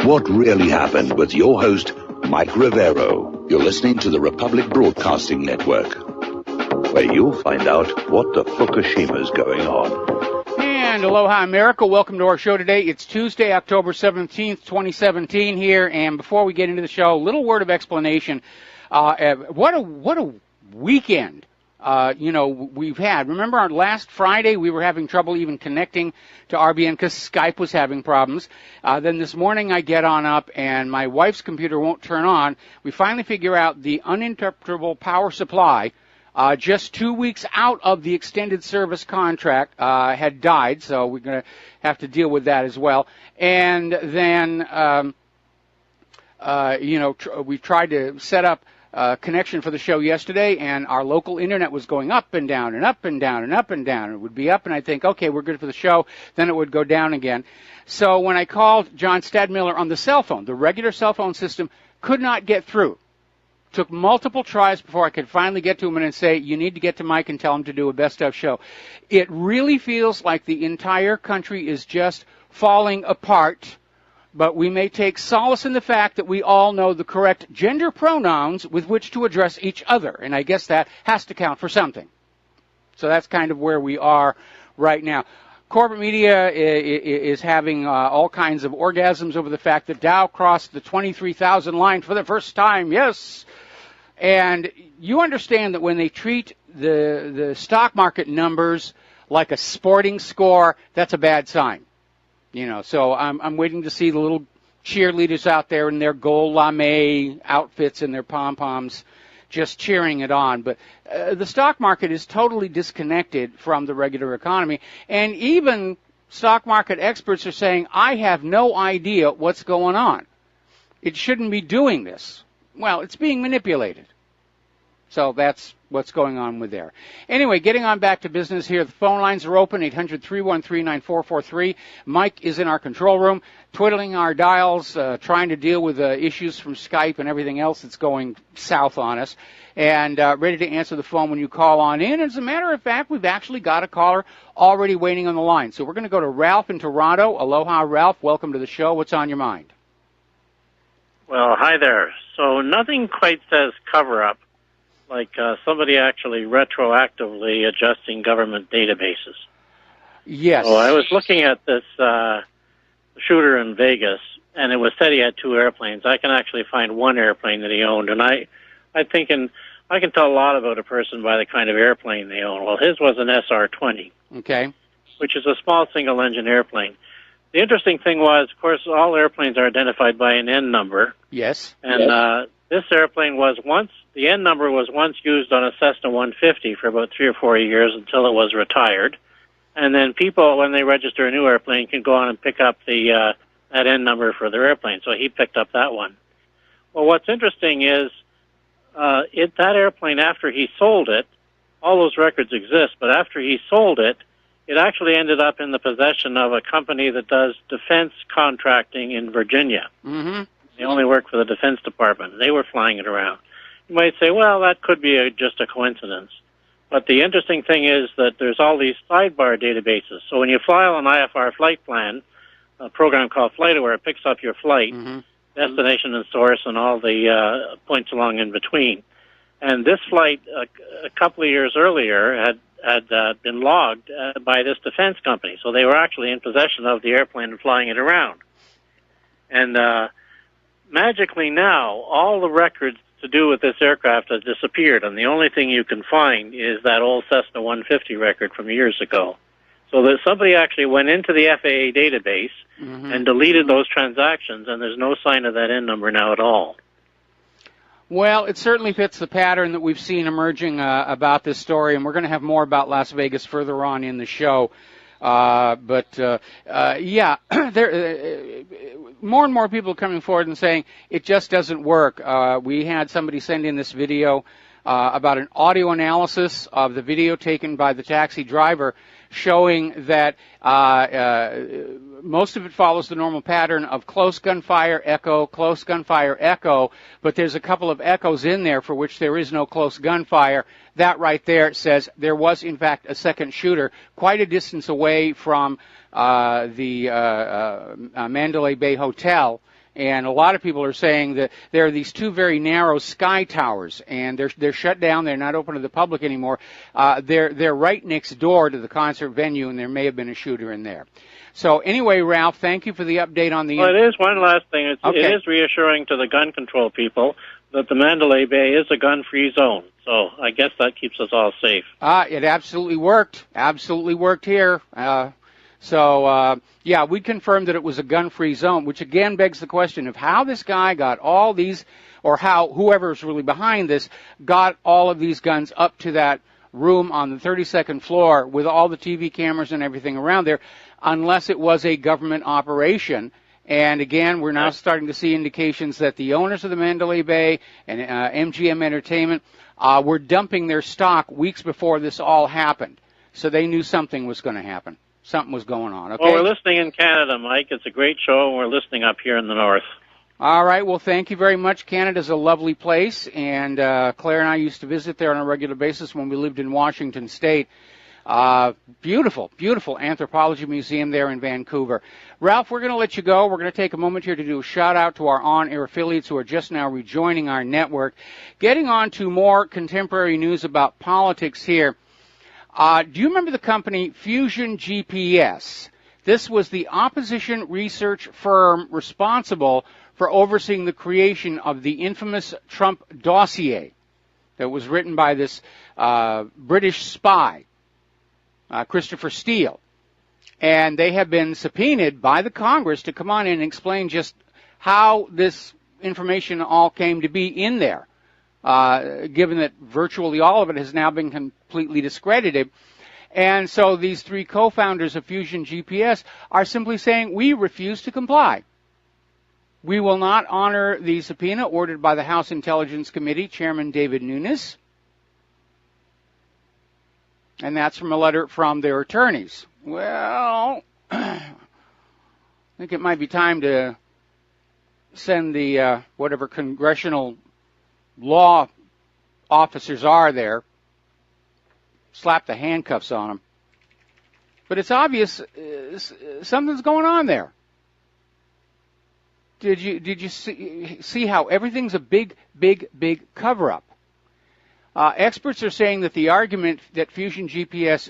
What really happened with your host, Mike Rivero. You're listening to the Republic Broadcasting Network, where you'll find out what the Fukushima's going on. And aloha, America. Welcome to our show today. It's Tuesday, October 17th, 2017 here. And before we get into the show, a little word of explanation. What a weekend. We've had. Remember our last Friday, we were having trouble even connecting to RBN because Skype was having problems. Then this morning I get on up and my wife's computer won't turn on. We finally figure out the uninterruptible power supply, just 2 weeks out of the extended service contract, had died, so we're going to have to deal with that as well. And then, we tried to set up connection for the show yesterday, and our local internet was going up and down and up and down and up and down. It would be up, and I'd think, okay, we're good for the show. Then it would go down again. So when I called John Stadmiller on the cell phone, the regular cell phone system, could not get through. Took multiple tries before I could finally get to him and say, you need to get to Mike and tell him to do a best of show. It really feels like the entire country is just falling apart. But we may take solace in the fact that we all know the correct gender pronouns with which to address each other. And I guess that has to count for something. So that's kind of where we are right now. Corporate media is having all kinds of orgasms over the fact that Dow crossed the 23,000 line for the first time. Yes. And you understand that when they treat the stock market numbers like a sporting score, that's a bad sign. So I'm waiting to see the little cheerleaders out there in their gold lame outfits and their pom-poms just cheering it on. But the stock market is totally disconnected from the regular economy. And even stock market experts are saying, I have no idea what's going on. It shouldn't be doing this. Well, it's being manipulated. So that's what's going on with there. Anyway, getting on back to business here. The phone lines are open, 800-313-9443. Mike is in our control room, twiddling our dials, trying to deal with issues from Skype and everything else that's going south on us, and ready to answer the phone when you call on in. As a matter of fact, we've actually got a caller already waiting on the line. So we're going to go to Ralph in Toronto. Aloha, Ralph. Welcome to the show. What's on your mind? Well, hi there. So nothing quite says cover-up like somebody actually retroactively adjusting government databases. Yes. So I was looking at this shooter in Vegas, and it was said he had 2 airplanes. I can actually find 1 airplane that he owned, and I can tell a lot about a person by the kind of airplane they own. Well, his was an SR-20. Okay. Which is a small single-engine airplane. The interesting thing was, of course, all airplanes are identified by an N number. Yes. And this airplane the N number was once used on a Cessna 150 for about 3 or 4 years until it was retired. And then people, when they register a new airplane, can go on and pick up that N number for their airplane. So he picked up that one. Well, what's interesting is that airplane, after he sold it, all those records exist, but after he sold it, it actually ended up in the possession of a company that does defense contracting in Virginia. Mm-hmm. They only work for the Defense Department. They were flying it around. You might say, well, that could be just a coincidence. But the interesting thing is that there's all these sidebar databases. So when you file an IFR flight plan, a program called FlightAware, it picks up your flight, destination and source, and all the points along in between. And this flight, a couple of years earlier, had been logged by this defense company. So they were actually in possession of the airplane and flying it around. And magically now, all the records to do with this aircraft has disappeared, and the only thing you can find is that old Cessna 150 record from years ago. So that somebody actually went into the FAA database and deleted those transactions, and there's no sign of that N number now at all. Well, it certainly fits the pattern that we've seen emerging about this story, and we're going to have more about Las Vegas further on in the show. More and more people are coming forward and saying it just doesn't work. We had somebody send in this video about an audio analysis of the video taken by the taxi driver showing that most of it follows the normal pattern of close gunfire, echo, but there's a couple of echoes in there for which there is no close gunfire. That right there says there was, in fact, a second shooter quite a distance away from the Mandalay Bay Hotel, And a lot of people are saying that there are these two very narrow sky towers, and they're shut down. They're not open to the public anymore. They're right next door to the concert venue, and there may have been a shooter in there. So anyway, Ralph, thank you for the update on the... Well, it is one last thing. Okay. It is reassuring to the gun control people that the Mandalay Bay is a gun-free zone. So I guess that keeps us all safe. It absolutely worked. Absolutely worked here. Yeah, we confirmed that it was a gun-free zone, which again begs the question of how this guy got all these, or how whoever's really behind this got all of these guns up to that room on the 32nd floor with all the TV cameras and everything around there, unless it was a government operation. And again, we're now starting to see indications that the owners of the Mandalay Bay and MGM Entertainment were dumping their stock weeks before this all happened. So they knew something was going to happen. Something was going on, okay? Well, we're listening in Canada, Mike. It's a great show, and we're listening up here in the north. All right. Well, thank you very much. Canada's a lovely place, and Claire and I used to visit there on a regular basis when we lived in Washington State. Beautiful, beautiful anthropology museum there in Vancouver. Ralph, we're going to let you go. We're going to take a moment here to do a shout-out to our on-air affiliates who are just now rejoining our network. Getting on to more contemporary news about politics here. Do you remember the company Fusion GPS? This was the opposition research firm responsible for overseeing the creation of the infamous Trump dossier that was written by this British spy, Christopher Steele. And they have been subpoenaed by the Congress to come on in and explain just how this information all came to be in there, given that virtually all of it has now been completely discredited. And so these three co-founders of Fusion GPS are simply saying, we refuse to comply. We will not honor the subpoena ordered by the House Intelligence Committee, Chairman David Nunes. And that's from a letter from their attorneys. Well, I think it might be time to send the whatever congressional law officers are there, slap the handcuffs on them. But it's obvious something's going on there. Did you see how everything's a big cover-up? Experts are saying that the argument that Fusion GPS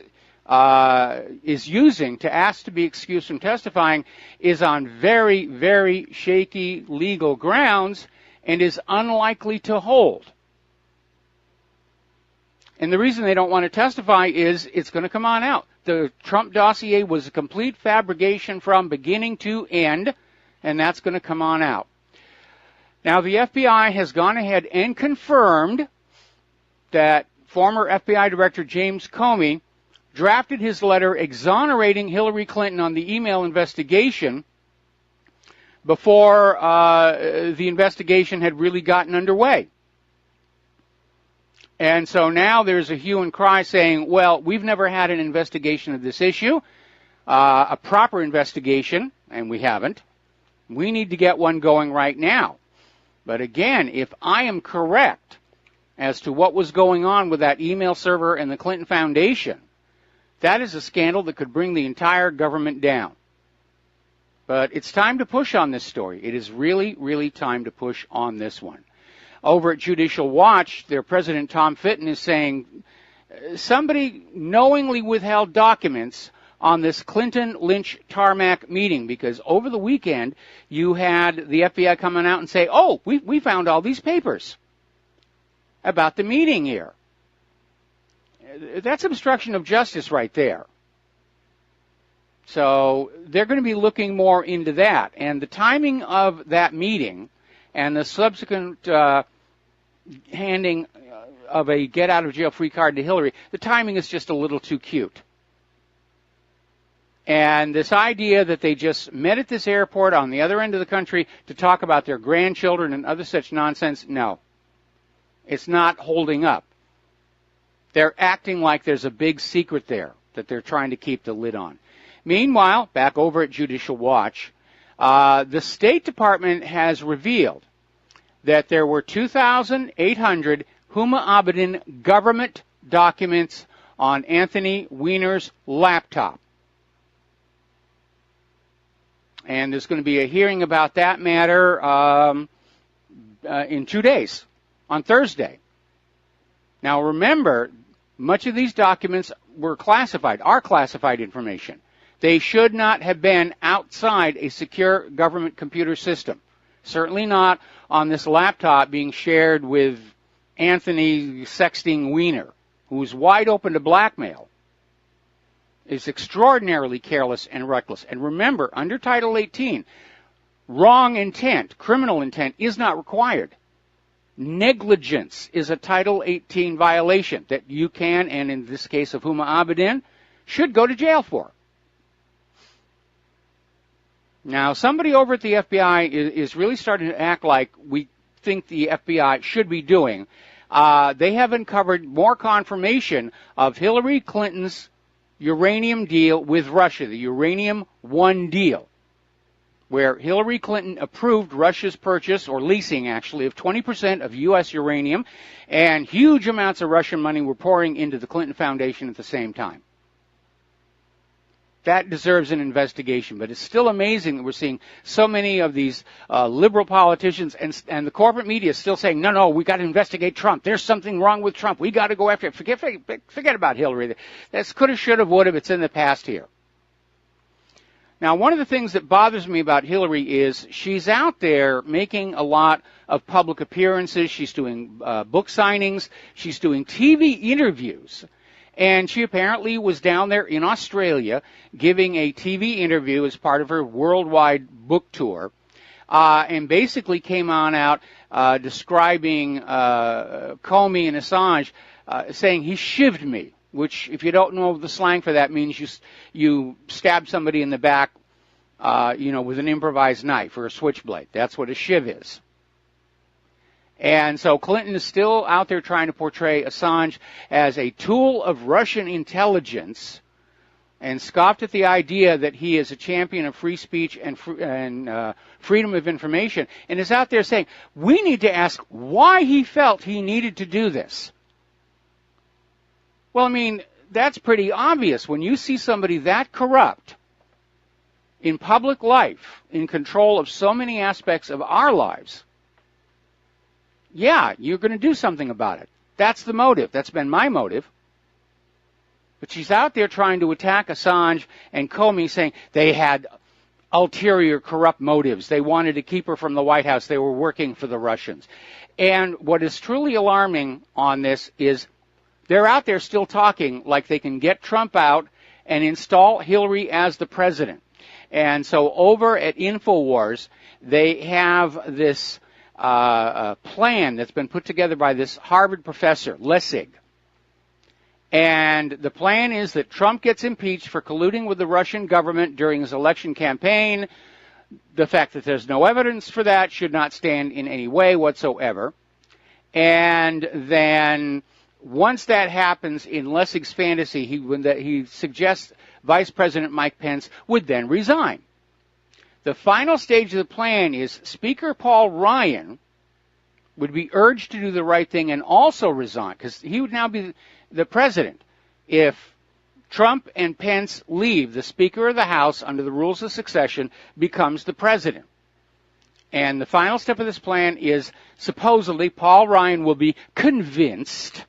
is using to ask to be excused from testifying is on very, very shaky legal grounds and is unlikely to hold. And the reason they don't want to testify is it's going to come on out. The Trump dossier was a complete fabrication from beginning to end, and that's going to come on out. Now, the FBI has gone ahead and confirmed that former FBI Director James Comey drafted his letter exonerating Hillary Clinton on the email investigation before the investigation had really gotten underway. And so now there's a hue and cry saying, well, we've never had an investigation of this issue, a proper investigation, and we haven't. We need to get one going right now. But again, if I am correct as to what was going on with that email server and the Clinton Foundation, that is a scandal that could bring the entire government down. But it's time to push on this story. It is really, really time to push on this one. Over at Judicial Watch, their president, Tom Fitton, is saying somebody knowingly withheld documents on this Clinton-Lynch tarmac meeting, because over the weekend you had the FBI coming out and say, oh, we found all these papers about the meeting here. That's obstruction of justice right there. So they're going to be looking more into that. And the timing of that meeting and the subsequent handing of a get-out-of-jail-free card to Hillary, the timing is just a little too cute. And this idea that they just met at this airport on the other end of the country to talk about their grandchildren and other such nonsense, no. It's not holding up. They're acting like there's a big secret there that they're trying to keep the lid on. Meanwhile, back over at Judicial Watch, the State Department has revealed that there were 2,800 Huma Abedin government documents on Anthony Weiner's laptop. And there's going to be a hearing about that matter in 2 days, on Thursday. Now remember, much of these documents are classified information. They should not have been outside a secure government computer system. Certainly not on this laptop being shared with Anthony Sexting Weiner, who's wide open to blackmail. Is extraordinarily careless and reckless. And remember, under Title 18, wrong intent, criminal intent, is not required. Negligence is a Title 18 violation that you can, and in this case of Huma Abedin, should go to jail for. Now, somebody over at the FBI is really starting to act like we think the FBI should be doing. They have uncovered more confirmation of Hillary Clinton's uranium deal with Russia, the Uranium One deal, where Hillary Clinton approved Russia's purchase, or leasing actually, of 20% of U.S. uranium, and huge amounts of Russian money were pouring into the Clinton Foundation at the same time. That deserves an investigation, but it's still amazing that we're seeing so many of these liberal politicians and the corporate media still saying, no, we got to investigate Trump. There's something wrong with Trump. We got to go after it. Forget about Hillary. That's coulda, shoulda, woulda. It's in the past here. Now, one of the things that bothers me about Hillary is she's out there making a lot of public appearances. She's doing book signings. She's doing TV interviews. And she apparently was down there in Australia giving a TV interview as part of her worldwide book tour, and basically came on out describing Comey and Assange, saying he shivved me, which, if you don't know the slang for that, means you stab somebody in the back, with an improvised knife or a switchblade. That's what a shiv is. And so Clinton is still out there trying to portray Assange as a tool of Russian intelligence, and scoffed at the idea that he is a champion of free speech and freedom of information, and is out there saying, we need to ask why he felt he needed to do this. Well, I mean, that's pretty obvious. When you see somebody that corrupt in public life, in control of so many aspects of our lives, yeah, you're going to do something about it. That's the motive. That's been my motive. But she's out there trying to attack Assange and Comey, saying they had ulterior corrupt motives. They wanted to keep her from the White House. They were working for the Russians. And what is truly alarming on this is they're out there still talking like they can get Trump out and install Hillary as the president. And so over at InfoWars, they have this plan that's been put together by this Harvard professor, Lessig. And the plan is that Trump gets impeached for colluding with the Russian government during his election campaign. The fact that there's no evidence for that should not stand in any way whatsoever. And then once that happens, in Lessig's fantasy, he suggests Vice President Mike Pence would then resign. The final stage of the plan is Speaker Paul Ryan would be urged to do the right thing and also resign, because he would now be the president. If Trump and Pence leave, the Speaker of the House, under the rules of succession, becomes the president. And the final step of this plan is supposedly Paul Ryan will be convinced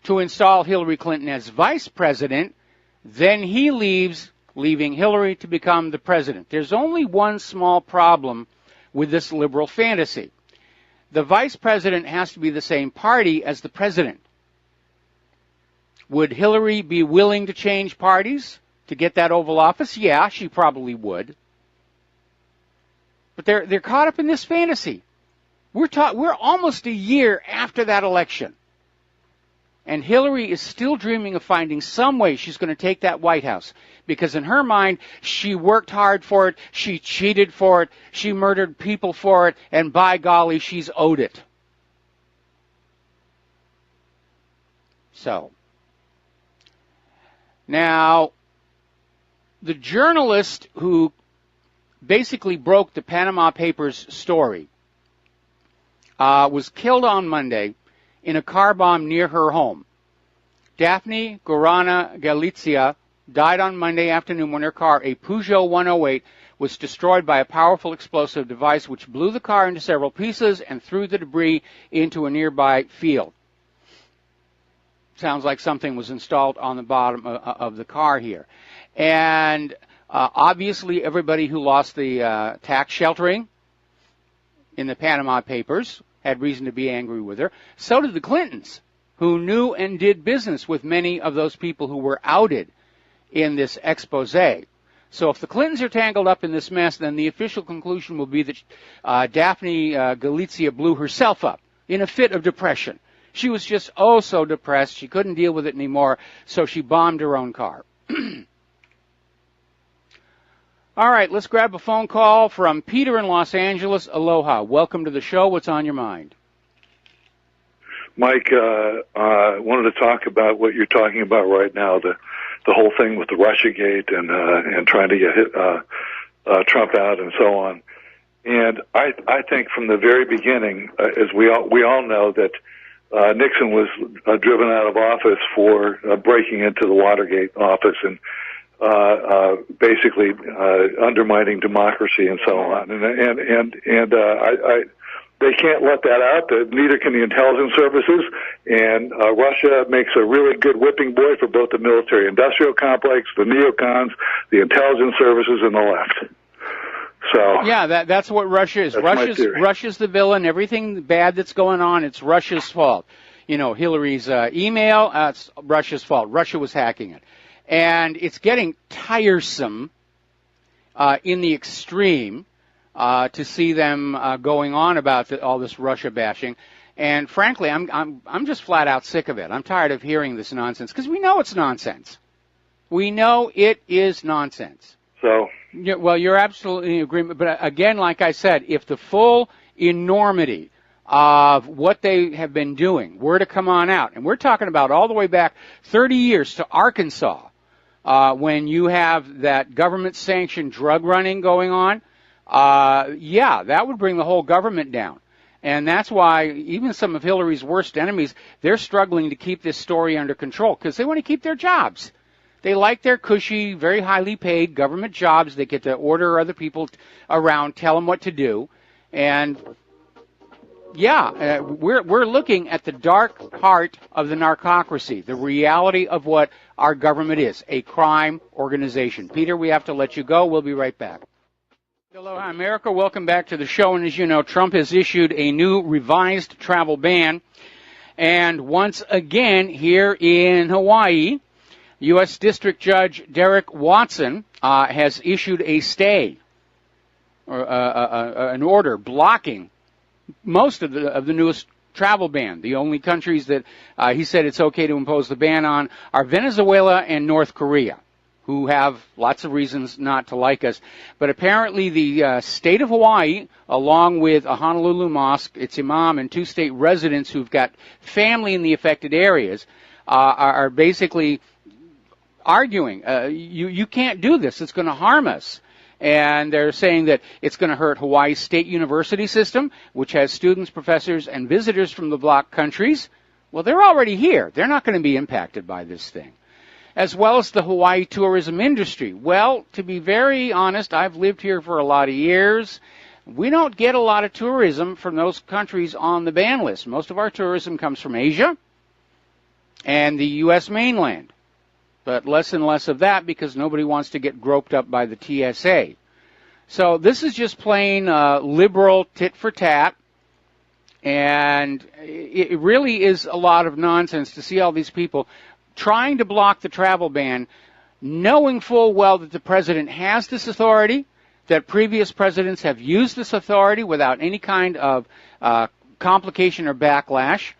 to install Hillary Clinton as vice president. Then he leaves, leaving Hillary to become the president. There's only one small problem with this liberal fantasy. The vice president has to be the same party as the president. Would Hillary be willing to change parties to get that Oval Office? Yeah, she probably would. But they're caught up in this fantasy. We're almost a year after that election. And Hillary is still dreaming of finding some way she's going to take that White House. Because in her mind, she worked hard for it, she cheated for it, she murdered people for it, and by golly, she's owed it. So, now, the journalist who basically broke the Panama Papers story was killed on Monday in a car bomb near her home. Daphne Gorana Galizia died on Monday afternoon when her car, a Peugeot 108, was destroyed by a powerful explosive device which blew the car into several pieces and threw the debris into a nearby field. Sounds like something was installed on the bottom of the car here. And obviously everybody who lost the tax sheltering in the Panama Papers had reason to be angry with her. So did the Clintons, who knew and did business with many of those people who were outed in this expose. So if the Clintons are tangled up in this mess, then the official conclusion will be that Daphne Galizia blew herself up in a fit of depression. She was just so depressed, she couldn't deal with it anymore, so she bombed her own car. All right, let's grab a phone call from Peter in Los Angeles. Aloha. Welcome to the show. What's on your mind? Mike, wanted to talk about what you're talking about right now, the whole thing with the Russiagate and trying to get Trump out and so on. And I think from the very beginning, as we all know, that Nixon was driven out of office for breaking into the Watergate office and basically undermining democracy and so on. And they can't let that out. Neither can the intelligence services. And Russia makes a really good whipping boy for both the military-industrial complex, the neocons, the intelligence services, and the left. So yeah, that's what Russia is. Russia's the villain. Everything bad that's going on, it's Russia's fault. You know, Hillary's email, it's Russia's fault. Russia was hacking it. And it's getting tiresome in the extreme to see them going on about all this Russia bashing. And frankly, I'm just flat out sick of it. I'm tired of hearing this nonsense because we know it's nonsense. We know it is nonsense. So. Yeah, well, you're absolutely in agreement. But again, like I said, if the full enormity of what they have been doing were to come on out, and we're talking about all the way back 30 years to Arkansas, when you have that government-sanctioned drug running going on, yeah, that would bring the whole government down. And that's why even some of Hillary's worst enemies, they're struggling to keep this story under control because they want to keep their jobs. They like their cushy, very highly paid government jobs. They get to order other people around, tell them what to do. And, yeah, we're looking at the dark heart of the narcocracy, the reality of what our government is, a crime organization. Peter, we have to let you go. We'll be right back. Aloha, America. Welcome back to the show. And as you know, Trump has issued a new revised travel ban. And once again, here in Hawaii, U.S. District Judge Derek Watson has issued a stay, or an order blocking most of the newest travel ban. The only countries that he said it's okay to impose the ban on are Venezuela and North Korea, who have lots of reasons not to like us. But apparently the state of Hawaii, along with a Honolulu mosque, its imam, and 2 state residents who've got family in the affected areas, are basically arguing, you can't do this. It's going to harm us. And they're saying that it's going to hurt Hawaii's state university system, which has students, professors, and visitors from the bloc countries. Well, they're already here. They're not going to be impacted by this thing. As well as the Hawaii tourism industry. Well, to be very honest, I've lived here for a lot of years. We don't get a lot of tourism from those countries on the ban list. Most of our tourism comes from Asia and the U.S. mainland. But less and less of that because nobody wants to get groped up by the TSA. So this is just plain liberal tit for tat. And it really is a lot of nonsense to see all these people trying to block the travel ban, knowing full well that the president has this authority, that previous presidents have used this authority without any kind of complication or backlash,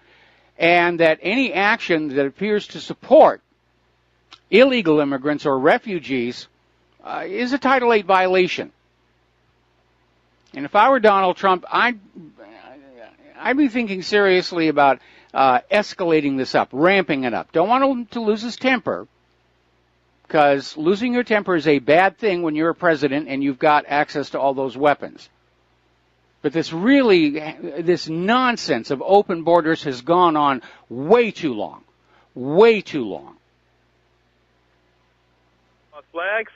and that any action that appears to support illegal immigrants or refugees is a Title VIII violation. And if I were Donald Trump, I'd be thinking seriously about escalating this up, ramping it up. Don't want him to lose his temper, because losing your temper is a bad thing when you're a president and you've got access to all those weapons. But this nonsense of open borders has gone on way too long. Way too long. Flags,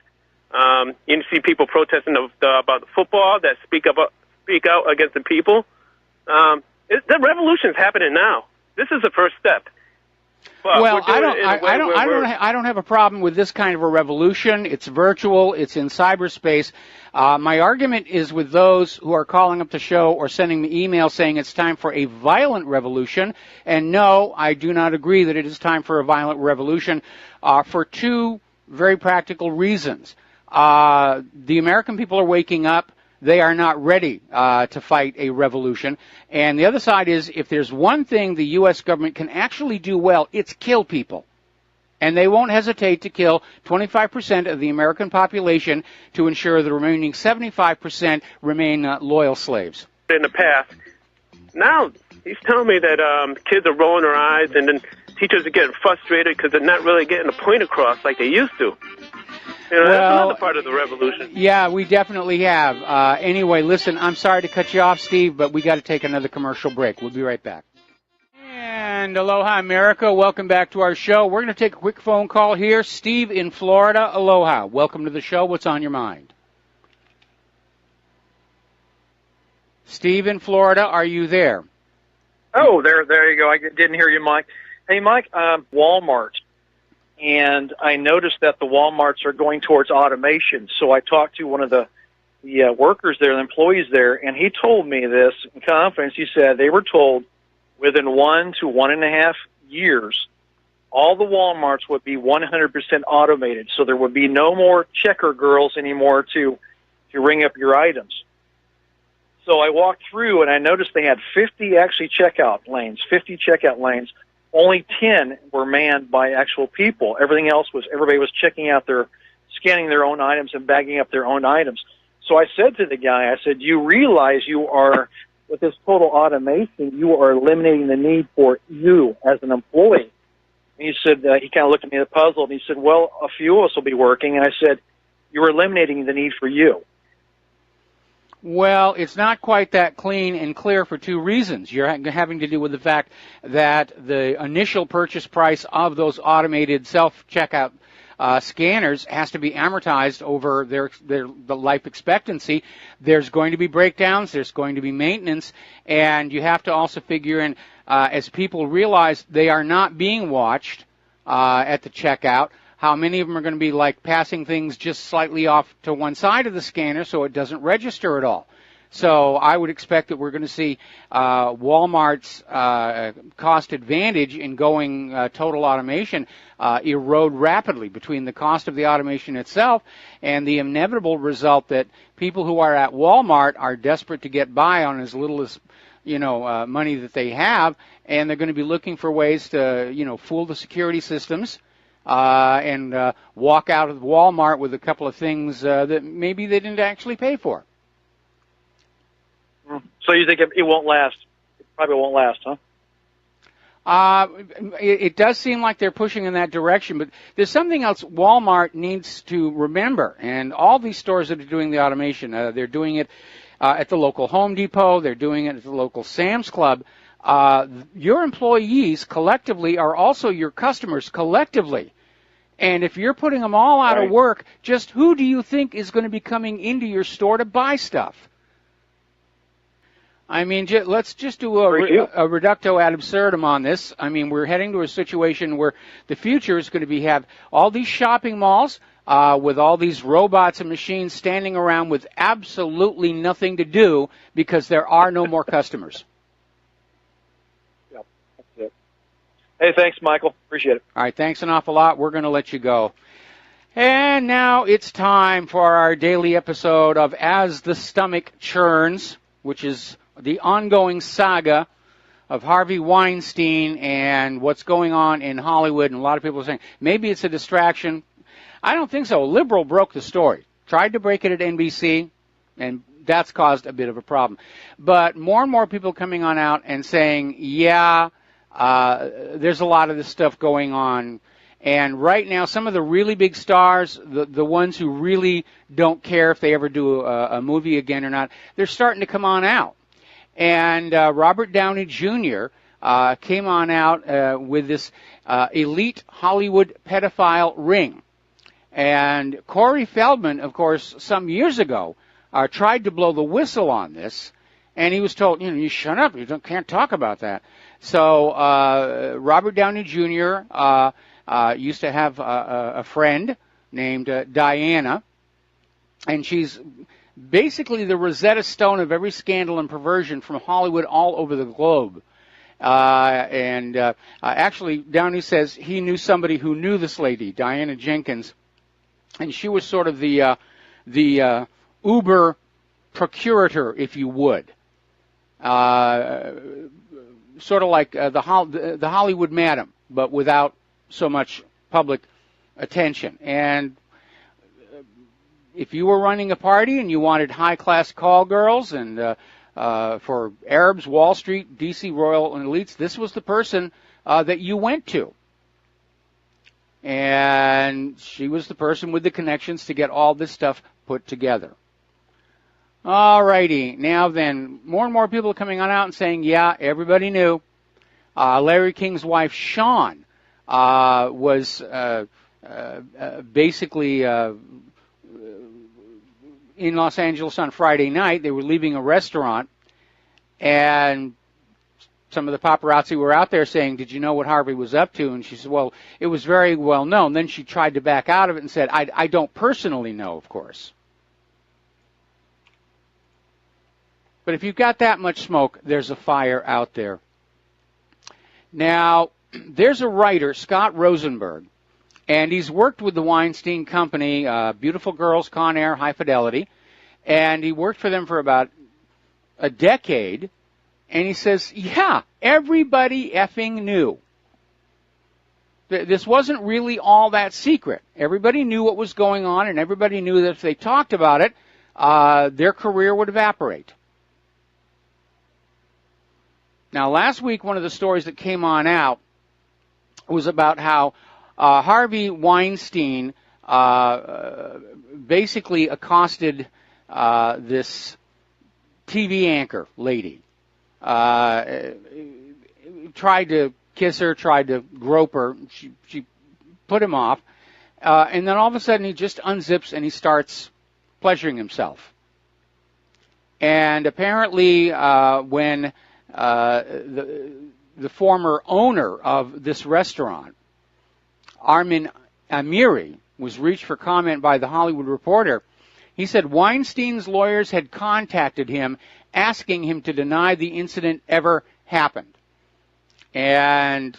You see people protesting about the football that speak out against the people. The revolution's happening now. This is the first step. But well, I don't have a problem with this kind of a revolution. It's virtual. It's in cyberspace. My argument is with those who are calling up the show or sending me emails saying it's time for a violent revolution. And no, I do not agree that it is time for a violent revolution for two very practical reasons. The American people are waking up. They are not ready to fight a revolution. And the other side is, if there's one thing the U.S. government can actually do well, it's kill people. And they won't hesitate to kill 25% of the American population to ensure the remaining 75% remain loyal slaves. In the past, now he's telling me that kids are rolling their eyes and then teachers are getting frustrated because they're not really getting the point across like they used to. That's another part of the revolution. Yeah, we definitely have. Anyway, listen, I'm sorry to cut you off, Steve, but we got to take another commercial break. We'll be right back. And aloha, America. Welcome back to our show. We're going to take a quick phone call here. Steve in Florida. Aloha. Welcome to the show. What's on your mind? Steve in Florida, are you there? Oh, there you go. I didn't hear you, Mike. Hey, Mike, Walmart. And I noticed that the Walmarts are going towards automation. So I talked to one of the workers there, the employees there, and he told me this in confidence. He said they were told within 1 to 1.5 years, all the Walmarts would be 100% automated. So there would be no more checker girls anymore to ring up your items. So I walked through and I noticed they had 50 checkout lanes. Only 10 were manned by actual people. Everybody was scanning their own items and bagging up their own items. So I said to the guy, you realize with this total automation, you are eliminating the need for you as an employee. And he said, he kind of looked at me puzzled, and he said, well, a few of us will be working. And I said, you're eliminating the need for you. Well, it's not quite that clean and clear for two reasons. You're having to do with the fact that the initial purchase price of those automated self-checkout scanners has to be amortized over the life expectancy. There's going to be breakdowns. There's going to be maintenance. And you have to also figure in, as people realize they are not being watched at the checkout, how many of them are going to be like passing things just slightly off to one side of the scanner so it doesn't register at all. So I would expect that we're going to see Walmart's cost advantage in going total automation erode rapidly between the cost of the automation itself and the inevitable result that people who are at Walmart are desperate to get by on as little as money that they have, and they're going to be looking for ways to fool the security systems. And walk out of Walmart with a couple of things that maybe they didn't actually pay for. So you think it won't last? It probably won't last, huh? It does seem like they're pushing in that direction, but there's something else Walmart needs to remember, and all these stores that are doing the automation, they're doing it at the local Home Depot, they're doing it at the local Sam's Club. Your employees collectively are also your customers collectively. And if you're putting them all out of work, just who do you think is going to be coming into your store to buy stuff? I mean, let's just do a reductio ad absurdum on this. I mean, we're heading to a situation where the future is going to have all these shopping malls with all these robots and machines standing around with absolutely nothing to do because there are no more customers. Hey, thanks, Michael. Appreciate it. All right, thanks an awful lot. We're going to let you go. And now it's time for our daily episode of As the Stomach Churns, which is the ongoing saga of Harvey Weinstein and what's going on in Hollywood. And a lot of people are saying, maybe it's a distraction. I don't think so. A liberal broke the story, tried to break it at NBC, and that's caused a bit of a problem. But more and more people coming on out and saying, there's a lot of this stuff going on. And right now, some of the really big stars, the ones who really don't care if they ever do a movie again or not, they're starting to come on out. And Robert Downey Jr. Came on out with this elite Hollywood pedophile ring. And Corey Feldman, of course, some years ago, tried to blow the whistle on this, and he was told, you shut up, can't talk about that. So Robert Downey Jr. Used to have a friend named Diana, and she's basically the Rosetta Stone of every scandal and perversion from Hollywood all over the globe. Actually, Downey says he knew somebody who knew this lady, Diana Jenkins, and she was sort of the Uber procurator, if you would. Sort of like the Hollywood Madam, but without so much public attention. And if you were running a party and you wanted high-class call girls and for Arabs, Wall Street, D.C. royal and elites, this was the person that you went to. And she was the person with the connections to get all this stuff put together. All righty. Now then, more and more people are coming on out and saying, yeah, everybody knew. Larry King's wife, Shawn, was basically in Los Angeles on Friday night. They were leaving a restaurant, and some of the paparazzi were out there saying, did you know what Harvey was up to? And she said, well, it was very well known. Then she tried to back out of it and said, I don't personally know, of course. But if you've got that much smoke, there's a fire out there. Now, there's a writer, Scott Rosenberg, and he's worked with the Weinstein Company, Beautiful Girls, Con Air, High Fidelity, and he worked for them for about a decade. And he says, yeah, everybody effing knew. This wasn't really all that secret. Everybody knew what was going on, and everybody knew that if they talked about it, their career would evaporate. Now, last week, one of the stories that came on out was about how Harvey Weinstein basically accosted this TV anchor lady. Tried to kiss her, tried to grope her. She put him off. And then all of a sudden he just unzips and he starts pleasuring himself. And apparently when the former owner of this restaurant, Armin Amiri, was reached for comment by The Hollywood Reporter, he said Weinstein's lawyers had contacted him asking him to deny the incident ever happened. And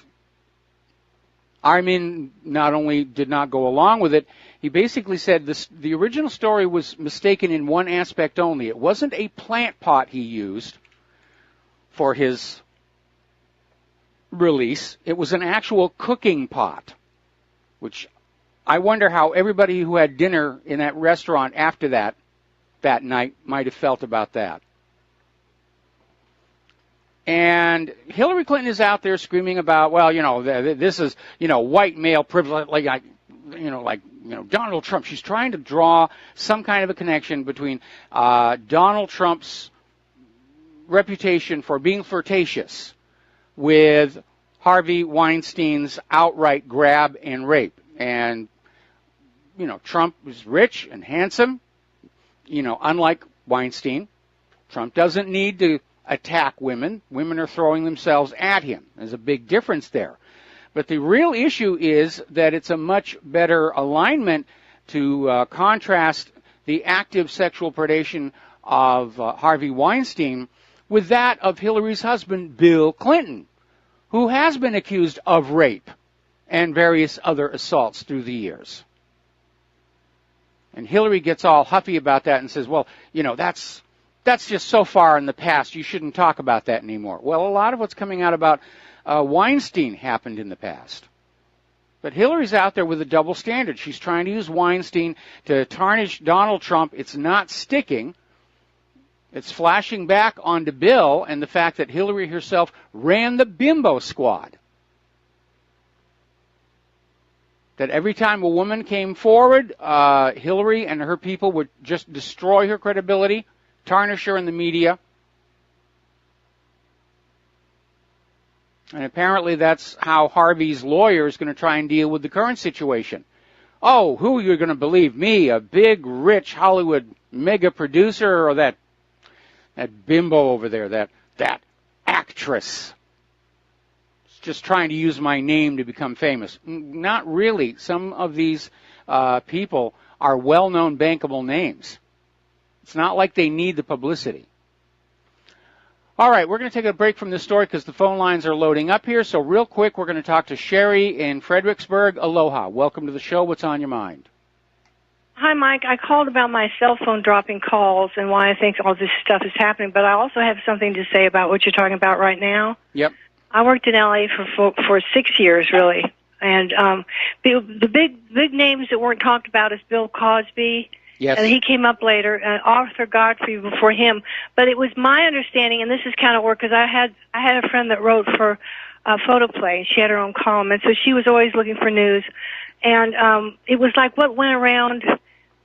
Armin not only did not go along with it, he basically said the original story was mistaken in one aspect only. It wasn't a plant pot he used for his release. It was an actual cooking pot, which I wonder how everybody who had dinner in that restaurant after that night might have felt about that. And Hillary Clinton is out there screaming about, well, this is, white male privilege, like Donald Trump. She's trying to draw some kind of a connection between Donald Trump's reputation for being flirtatious with Harvey Weinstein's outright grab and rape. And, Trump is rich and handsome, unlike Weinstein. Trump doesn't need to attack women. Women are throwing themselves at him. There's a big difference there. But the real issue is that it's a much better alignment to contrast the active sexual predation of Harvey Weinstein with that of Hillary's husband, Bill Clinton, who has been accused of rape and various other assaults through the years. And Hillary gets all huffy about that and says, well, that's just so far in the past, you shouldn't talk about that anymore. Well, a lot of what's coming out about Weinstein happened in the past. But Hillary's out there with a double standard. She's trying to use Weinstein to tarnish Donald Trump. It's not sticking. It's flashing back onto Bill and the fact that Hillary herself ran the bimbo squad. That every time a woman came forward, Hillary and her people would just destroy her credibility, tarnish her in the media. And apparently that's how Harvey's lawyer is going to try and deal with the current situation. Oh, who are you going to believe? Me, a big, rich Hollywood mega producer, or that bimbo over there, that actress? Just trying to use my name to become famous. Not really. Some of these people are well-known, bankable names. It's not like they need the publicity. All right, we're going to take a break from this story because the phone lines are loading up here. So real quick, we're going to talk to Sherry in Fredericksburg. Aloha. Welcome to the show. What's on your mind? Hi, Mike. I called about my cell phone dropping calls and why I think all this stuff is happening, but I also have something to say about what you're talking about right now. Yep. I worked in L.A. for 6 years, really, and the big names that weren't talked about is Bill Cosby. Yes. And he came up later, and Arthur Godfrey before him. But it was my understanding, and this is kind of work, because I had a friend that wrote for Photoplay, and she had her own column, and so she was always looking for news. And it was like what went around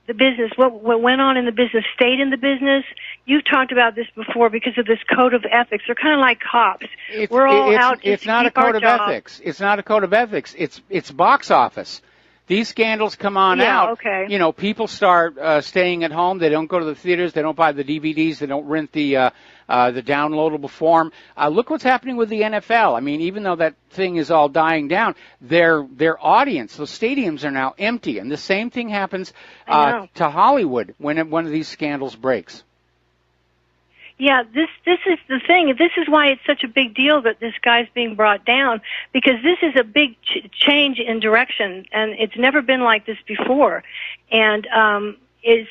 the business, what went on in the business stayed in the business. You've talked about this before because of this code of ethics. They're kind of like cops. We're all out just to keep our job. It's not a code of ethics. It's box office. These scandals come on out. Okay. You know, people start staying at home. They don't go to the theaters. They don't buy the DVDs. They don't rent the downloadable form. Look what's happening with the NFL. I mean, even though that thing is all dying down, their audience, those stadiums are now empty. And the same thing happens to Hollywood when one of these scandals breaks. Yeah, this is the thing. This is why it's such a big deal that this guy's being brought down, because this is a big change in direction, and it's never been like this before. And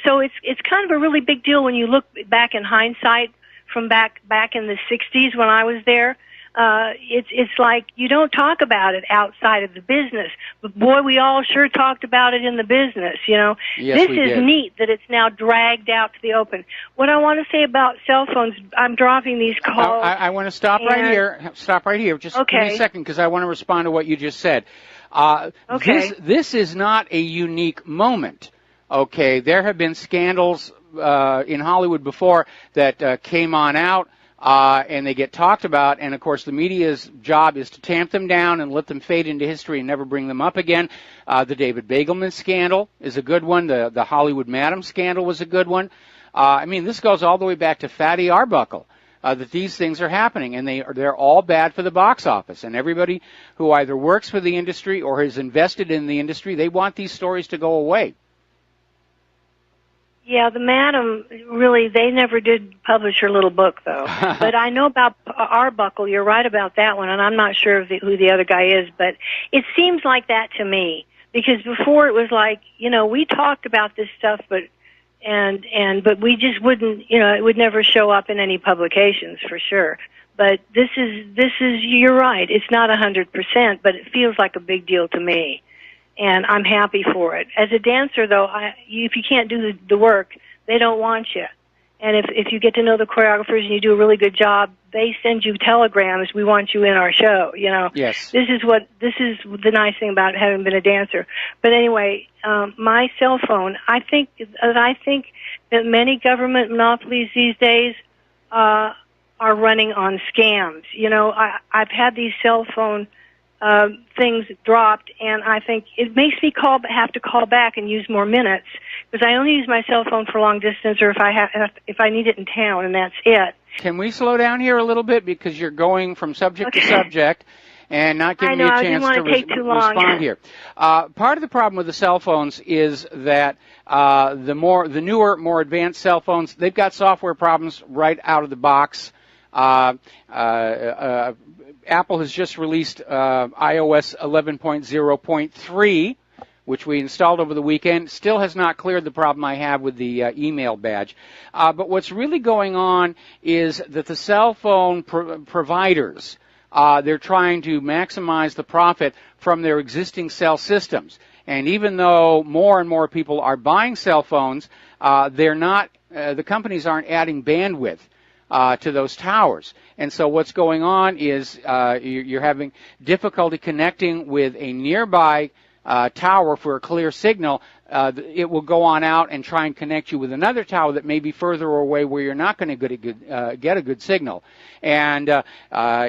so it's kind of a really big deal when you look back in hindsight from back in the 60s when I was there. It's like you don't talk about it outside of the business, but boy, we all sure talked about it in the business, you know. Yes, this is neat that it's now dragged out to the open. What I want to say about cell phones, I'm dropping these calls. I want to stop right here. Stop right here. Just give me a second because I want to respond to what you just said. Okay. This is not a unique moment. Okay, there have been scandals in Hollywood before that came on out. And they get talked about, and of course the media's job is to tamp them down and let them fade into history and never bring them up again. The David Begelman scandal is a good one. The Hollywood Madam scandal was a good one. I mean, this goes all the way back to Fatty Arbuckle, that these things are happening, and they're all bad for the box office. And everybody who either works for the industry or has invested in the industry, they want these stories to go away. Yeah, the Madam, really, they never did publish her little book, though. But I know about Arbuckle. You're right about that one, and I'm not sure who the other guy is, but it seems like that to me. Because before it was like, you know, we talked about this stuff, but we just wouldn't, you know, it would never show up in any publications for sure. But this is, you're right, it's not 100%, but it feels like a big deal to me. And I'm happy for it. As a dancer, though, if you can't do the work, they don't want you. And if you get to know the choreographers and you do a really good job, they send you telegrams. We want you in our show. You know. Yes. This is the nice thing about having been a dancer. But anyway, my cell phone. I think that many government monopolies these days are running on scams. You know, I've had these cell phone things dropped, and I think it makes me have to call back and use more minutes, because I only use my cell phone for long distance or if I need it in town, and that's it. Can we slow down here a little bit, because you're going from subject to subject and not giving me a chance to respond here. Part of the problem with the cell phones is that the newer, more advanced cell phones, they've got software problems right out of the box. Apple has just released iOS 11.0.3, which we installed over the weekend. Still has not cleared the problem I have with the email badge. But what's really going on is that the cell phone providers, they're trying to maximize the profit from their existing cell systems. And even though more and more people are buying cell phones, the companies aren't adding bandwidth to those towers. And so what's going on is you're having difficulty connecting with a nearby tower for a clear signal. It will go on out and try and connect you with another tower that may be further away where you're not going to get a good signal. And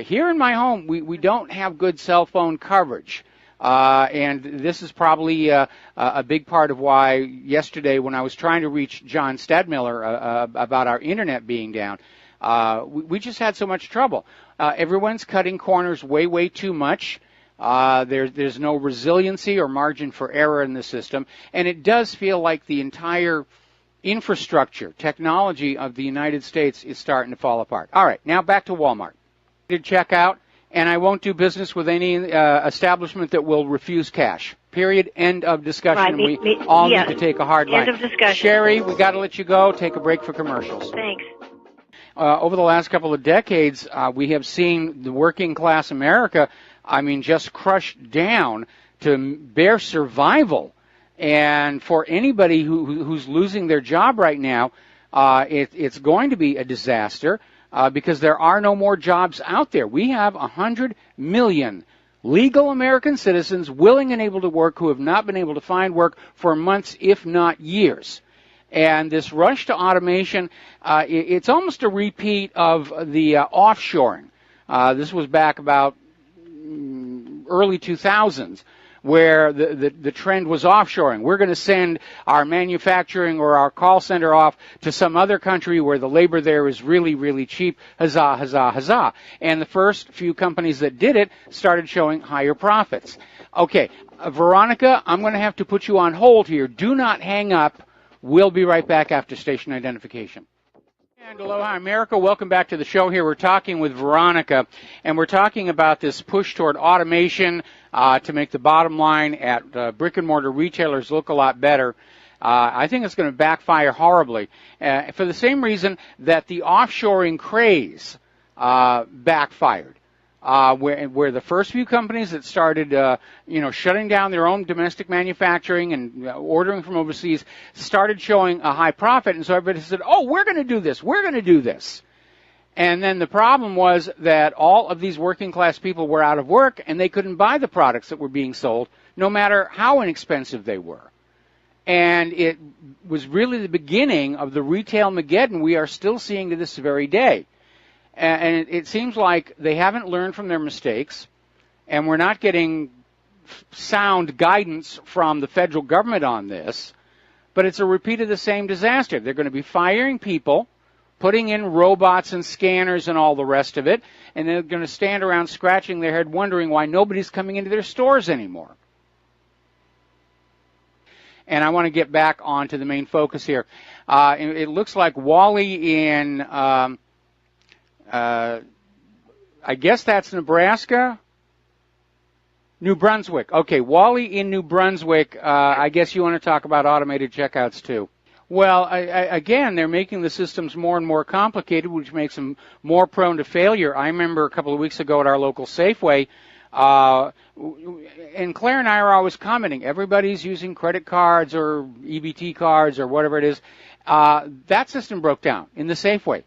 here in my home, we don't have good cell phone coverage. And this is probably a big part of why yesterday when I was trying to reach John Stadmiller about our internet being down, we just had so much trouble. Everyone's cutting corners way too much. There's no resiliency or margin for error in the system, and it does feel like the entire infrastructure, technology of the United States is starting to fall apart. All right, now back to Walmart. Check out, and I won't do business with any establishment that will refuse cash. Period. End of discussion. Right. And we all need to take a hard line. End of discussion. Sherry, we got to let you go. Take a break for commercials. Thanks. Over the last couple of decades, we have seen the working class America, just crushed down to bare survival. And for anybody who's losing their job right now, it's going to be a disaster because there are no more jobs out there. We have 100 million legal American citizens willing and able to work who have not been able to find work for months, if not years. And this rush to automation, it's almost a repeat of the offshoring. This was back about early 2000s, where the trend was offshoring. We're going to send our manufacturing or our call center off to some other country where the labor there is really cheap. Huzzah, huzzah, huzzah. And the first few companies that did it started showing higher profits. Okay, Veronica, I'm going to have to put you on hold here. Do not hang up. We'll be right back after station identification. And aloha, America. Welcome back to the show here. We're talking with Veronica, and we're talking about this push toward automation to make the bottom line at brick-and-mortar retailers look a lot better. I think it's going to backfire horribly for the same reason that the offshoring craze backfired. Where the first few companies that started, shutting down their own domestic manufacturing and ordering from overseas started showing a high profit, and so everybody said, "Oh, we're going to do this. We're going to do this." And then the problem was that all of these working class people were out of work, and they couldn't buy the products that were being sold, no matter how inexpensive they were. And it was really the beginning of the retail Mageddon we are still seeing to this very day. And it seems like they haven't learned from their mistakes, and we're not getting sound guidance from the federal government on this, but it's a repeat of the same disaster. They're going to be firing people, putting in robots and scanners and all the rest of it, and they're going to stand around scratching their head wondering why nobody's coming into their stores anymore. And I want to get back onto the main focus here. It looks like Wally in... I guess that's Nebraska? New Brunswick. Okay, Wally in New Brunswick. I guess you want to talk about automated checkouts too. Well, again, they're making the systems more and more complicated, which makes them more prone to failure. I remember a couple of weeks ago at our local Safeway, and Claire and I are always commenting, everybody's using credit cards or EBT cards or whatever it is. That system broke down in the Safeway.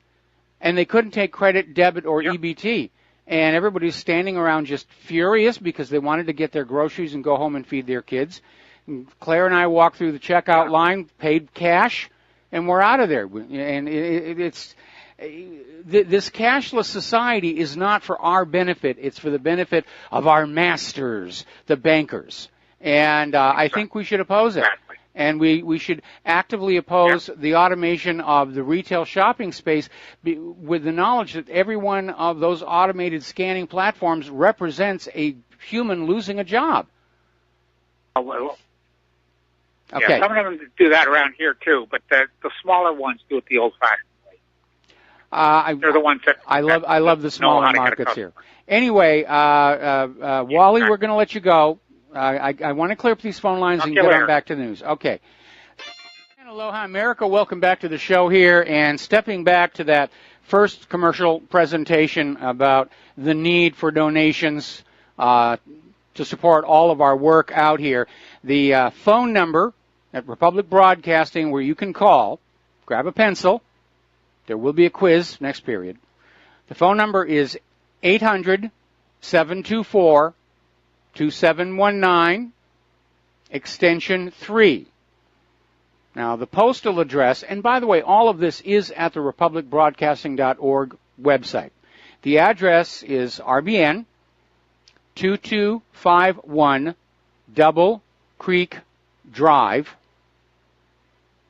And they couldn't take credit, debit, or EBT. And everybody's standing around just furious because they wanted to get their groceries and go home and feed their kids. And Claire and I walked through the checkout line, paid cash, and we're out of there. And it's this cashless society is not for our benefit. It's for the benefit of our masters, the bankers. And I think we should oppose it. And we should actively oppose the automation of the retail shopping space with the knowledge that every one of those automated scanning platforms represents a human losing a job. Okay. Yeah, some of them do that around here too, but the smaller ones do it the old-fashioned way. They're the ones that I love the smaller markets here. Anyway, Wally, we're going to let you go. I want to clear up these phone lines and get on back to the news. Okay. And aloha, America. Welcome back to the show here. And stepping back to that first commercial presentation about the need for donations to support all of our work out here, the phone number at Republic Broadcasting where you can call, grab a pencil. There will be a quiz next period. The phone number is 800-724-2719, extension 3. Now, the postal address, and by the way, all of this is at the republicbroadcasting.org website. The address is RBN 2251 Double Creek Drive.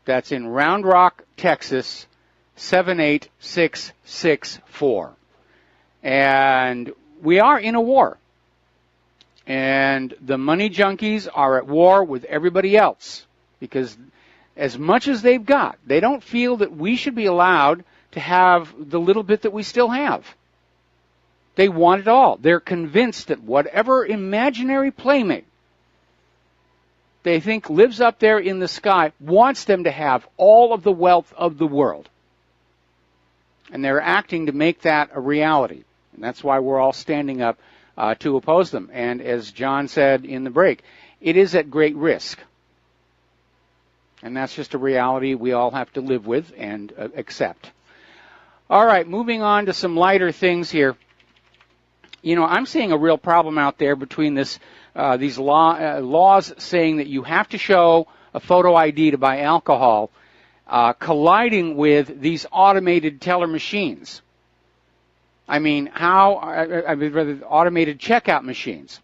That's in Round Rock, Texas, 78664. And we are in a war. And the money junkies are at war with everybody else. Because as much as they've got, they don't feel that we should be allowed to have the little bit that we still have. They want it all. They're convinced that whatever imaginary playmate they think lives up there in the sky wants them to have all of the wealth of the world. And they're acting to make that a reality. And that's why we're all standing up to oppose them. And as John said in the break, it is at great risk. And that's just a reality we all have to live with and accept. All right, moving on to some lighter things here. You know, I'm seeing a real problem out there between these laws saying that you have to show a photo ID to buy alcohol, colliding with these automated teller machines. Rather automated checkout machines.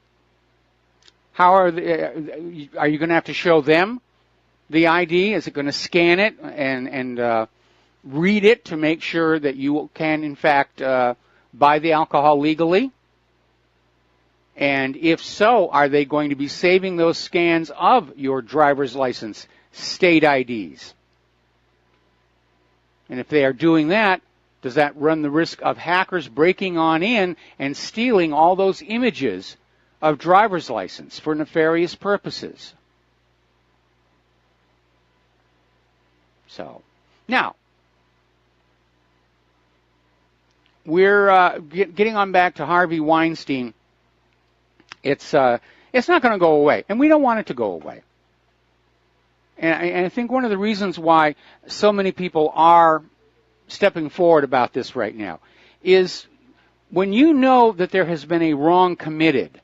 How are you going to have to show them the ID? Is it going to scan it and read it to make sure that you can, in fact, buy the alcohol legally? And if so, are they going to be saving those scans of your driver's license, state IDs? And if they are doing that, does that run the risk of hackers breaking on in and stealing all those images of driver's license for nefarious purposes? So, now, we're getting on back to Harvey Weinstein. It's not going to go away, and we don't want it to go away. And I think one of the reasons why so many people are stepping forward about this right now is when you know that there has been a wrong committed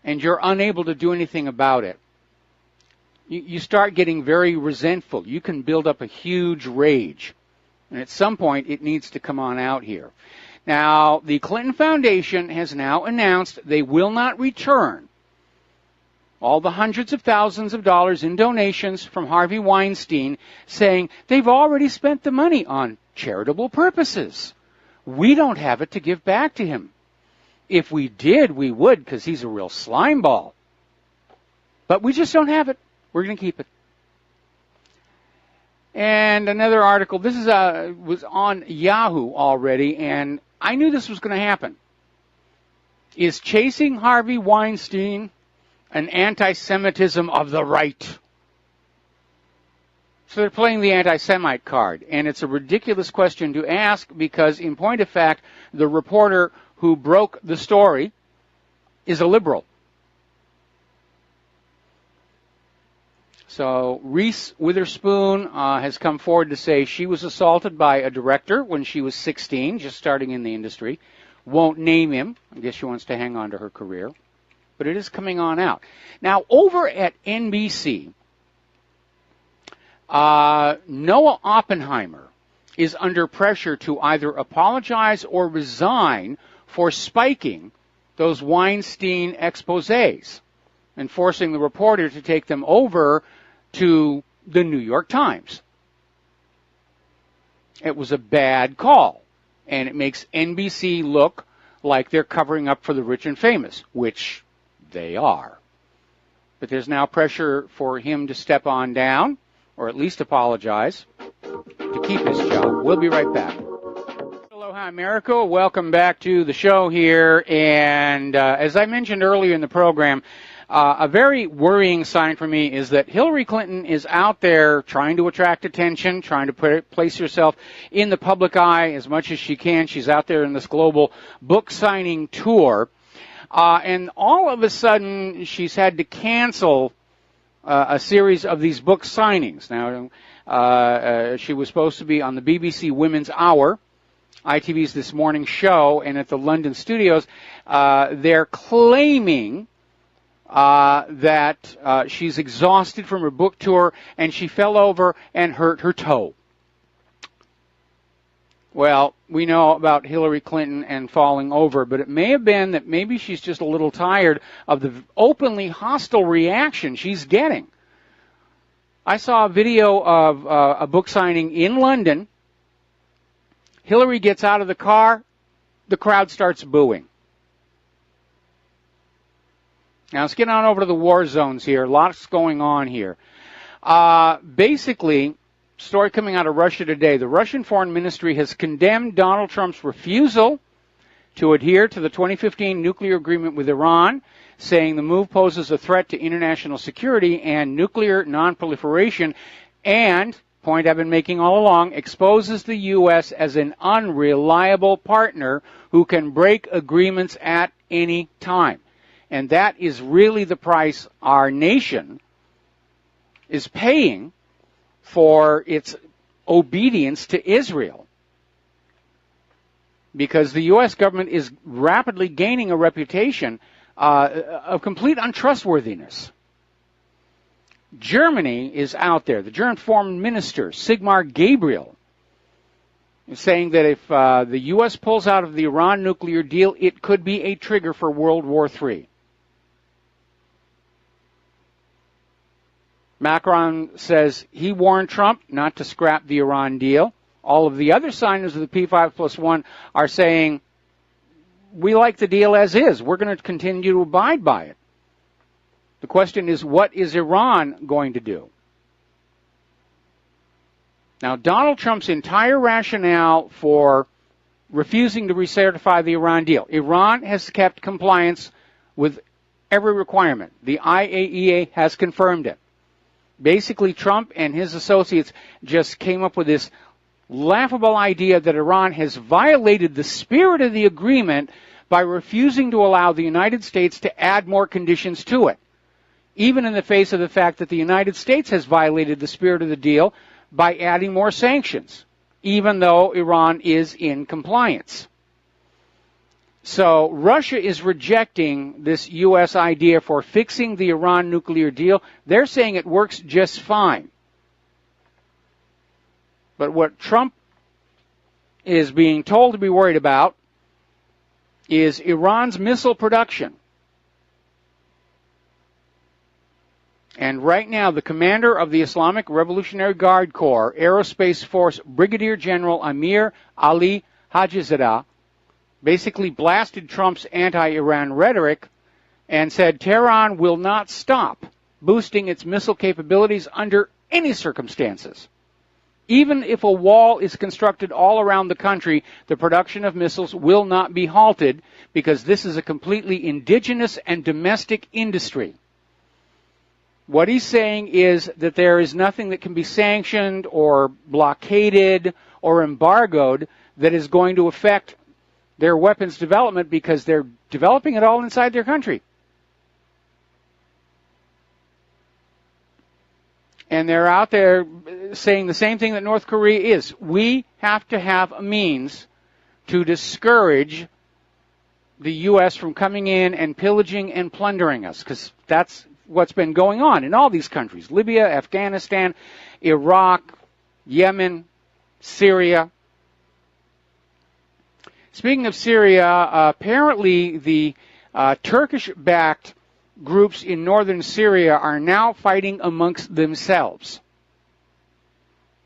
and you're unable to do anything about it, you start getting very resentful. You can build up a huge rage. And at some point, it needs to come on out here. Now, the Clinton Foundation has now announced they will not return all the hundreds of thousands of dollars in donations from Harvey Weinstein, saying they've already spent the money on charitable purposes. We don't have it to give back to him. If we did, we would, because he's a real slime ball. But we just don't have it. We're going to keep it. And another article, this is was on Yahoo already, and I knew this was going to happen. Is chasing Harvey Weinstein an anti-Semitism of the right? So they're playing the anti-Semite card, and it's a ridiculous question to ask because, in point of fact, the reporter who broke the story is a liberal. So Reese Witherspoon has come forward to say she was assaulted by a director when she was 16, just starting in the industry. Won't name him. I guess she wants to hang on to her career. But it is coming on out. Now, over at NBC, Noah Oppenheimer is under pressure to either apologize or resign for spiking those Weinstein exposés and forcing the reporter to take them over to the New York Times. It was a bad call, and it makes NBC look like they're covering up for the rich and famous, which they are. But there's now pressure for him to step on down, or at least apologize, to keep his job. We'll be right back. Aloha, America. Welcome back to the show here. And as I mentioned earlier in the program, a very worrying sign for me is that Hillary Clinton is out there trying to attract attention, trying to place herself in the public eye as much as she can. She's out there in this global book signing tour. And all of a sudden, she's had to cancel a series of these book signings. Now, she was supposed to be on the BBC Women's Hour, ITV's This Morning show, and at the London studios. They're claiming that she's exhausted from her book tour and she fell over and hurt her toe. Well, we know about Hillary Clinton and falling over, but it may have been that maybe she's just a little tired of the openly hostile reaction she's getting. I saw a video of a book signing in London. Hillary gets out of the car, the crowd starts booing. Now, let's get on over to the war zones here. Lots going on here. Basically, story coming out of Russia today, the Russian Foreign Ministry has condemned Donald Trump's refusal to adhere to the 2015 nuclear agreement with Iran, saying the move poses a threat to international security and nuclear nonproliferation, and, point I've been making all along, exposes the U.S. as an unreliable partner who can break agreements at any time. And that is really the price our nation is paying for its obedience to Israel. Because the U.S. government is rapidly gaining a reputation of complete untrustworthiness. Germany is out there. The German Foreign Minister, Sigmar Gabriel, is saying that if the U.S. pulls out of the Iran nuclear deal, it could be a trigger for World War III. Macron says he warned Trump not to scrap the Iran deal. All of the other signers of the P5+1 are saying, we like the deal as is. We're going to continue to abide by it. The question is, what is Iran going to do? Now, Donald Trump's entire rationale for refusing to recertify the Iran deal, Iran has kept compliance with every requirement. The IAEA has confirmed it. Basically, Trump and his associates just came up with this laughable idea that Iran has violated the spirit of the agreement by refusing to allow the United States to add more conditions to it, even in the face of the fact that the United States has violated the spirit of the deal by adding more sanctions, even though Iran is in compliance. So Russia is rejecting this U.S. idea for fixing the Iran nuclear deal. They're saying it works just fine. But what Trump is being told to be worried about is Iran's missile production. And right now, the commander of the Islamic Revolutionary Guard Corps, Aerospace Force Brigadier General Amir Ali Hajizadeh, basically blasted Trump's anti-Iran rhetoric and said Tehran will not stop boosting its missile capabilities under any circumstances. Even if a wall is constructed all around the country, the production of missiles will not be halted because this is a completely indigenous and domestic industry. What he's saying is that there is nothing that can be sanctioned or blockaded or embargoed that is going to affect their weapons development because they're developing it all inside their country. And they're out there saying the same thing that North Korea is. We have to have a means to discourage the U.S. from coming in and pillaging and plundering us, because that's what's been going on in all these countries. Libya, Afghanistan, Iraq, Yemen, Syria. Speaking of Syria, apparently the Turkish-backed groups in northern Syria are now fighting amongst themselves.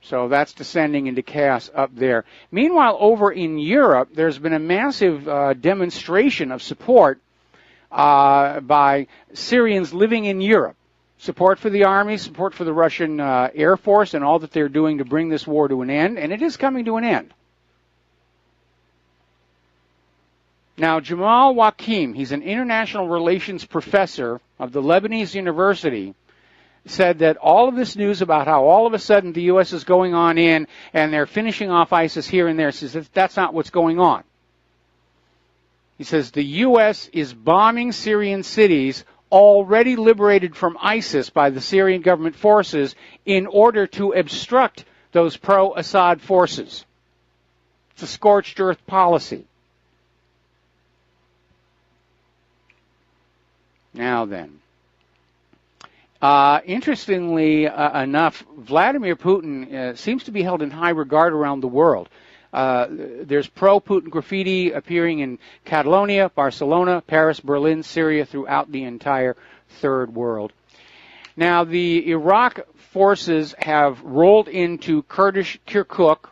So that's descending into chaos up there. Meanwhile, over in Europe, there's been a massive demonstration of support by Syrians living in Europe. Support for the army, support for the Russian Air Force, and all that they're doing to bring this war to an end. And it is coming to an end. Now, Jamal Wakim, he's an international relations professor of the Lebanese University, said that all of this news about how all of a sudden the U.S. is going on in and they're finishing off ISIS here and there, says that that's not what's going on. He says the U.S. is bombing Syrian cities already liberated from ISIS by the Syrian government forces in order to obstruct those pro-Assad forces. It's a scorched earth policy. Now then, interestingly enough, Vladimir Putin seems to be held in high regard around the world. There's pro-Putin graffiti appearing in Catalonia, Barcelona, Paris, Berlin, Syria, throughout the entire third world. Now, the Iraq forces have rolled into Kurdish Kirkuk.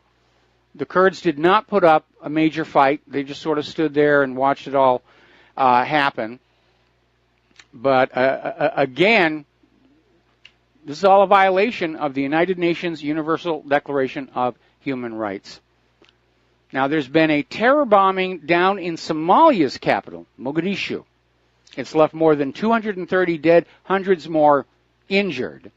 The Kurds did not put up a major fight. They just sort of stood there and watched it all happen. But again, this is all a violation of the United Nations Universal Declaration of Human Rights. Now, there's been a terror bombing down in Somalia's capital, Mogadishu. It's left more than 230 dead, hundreds more injured.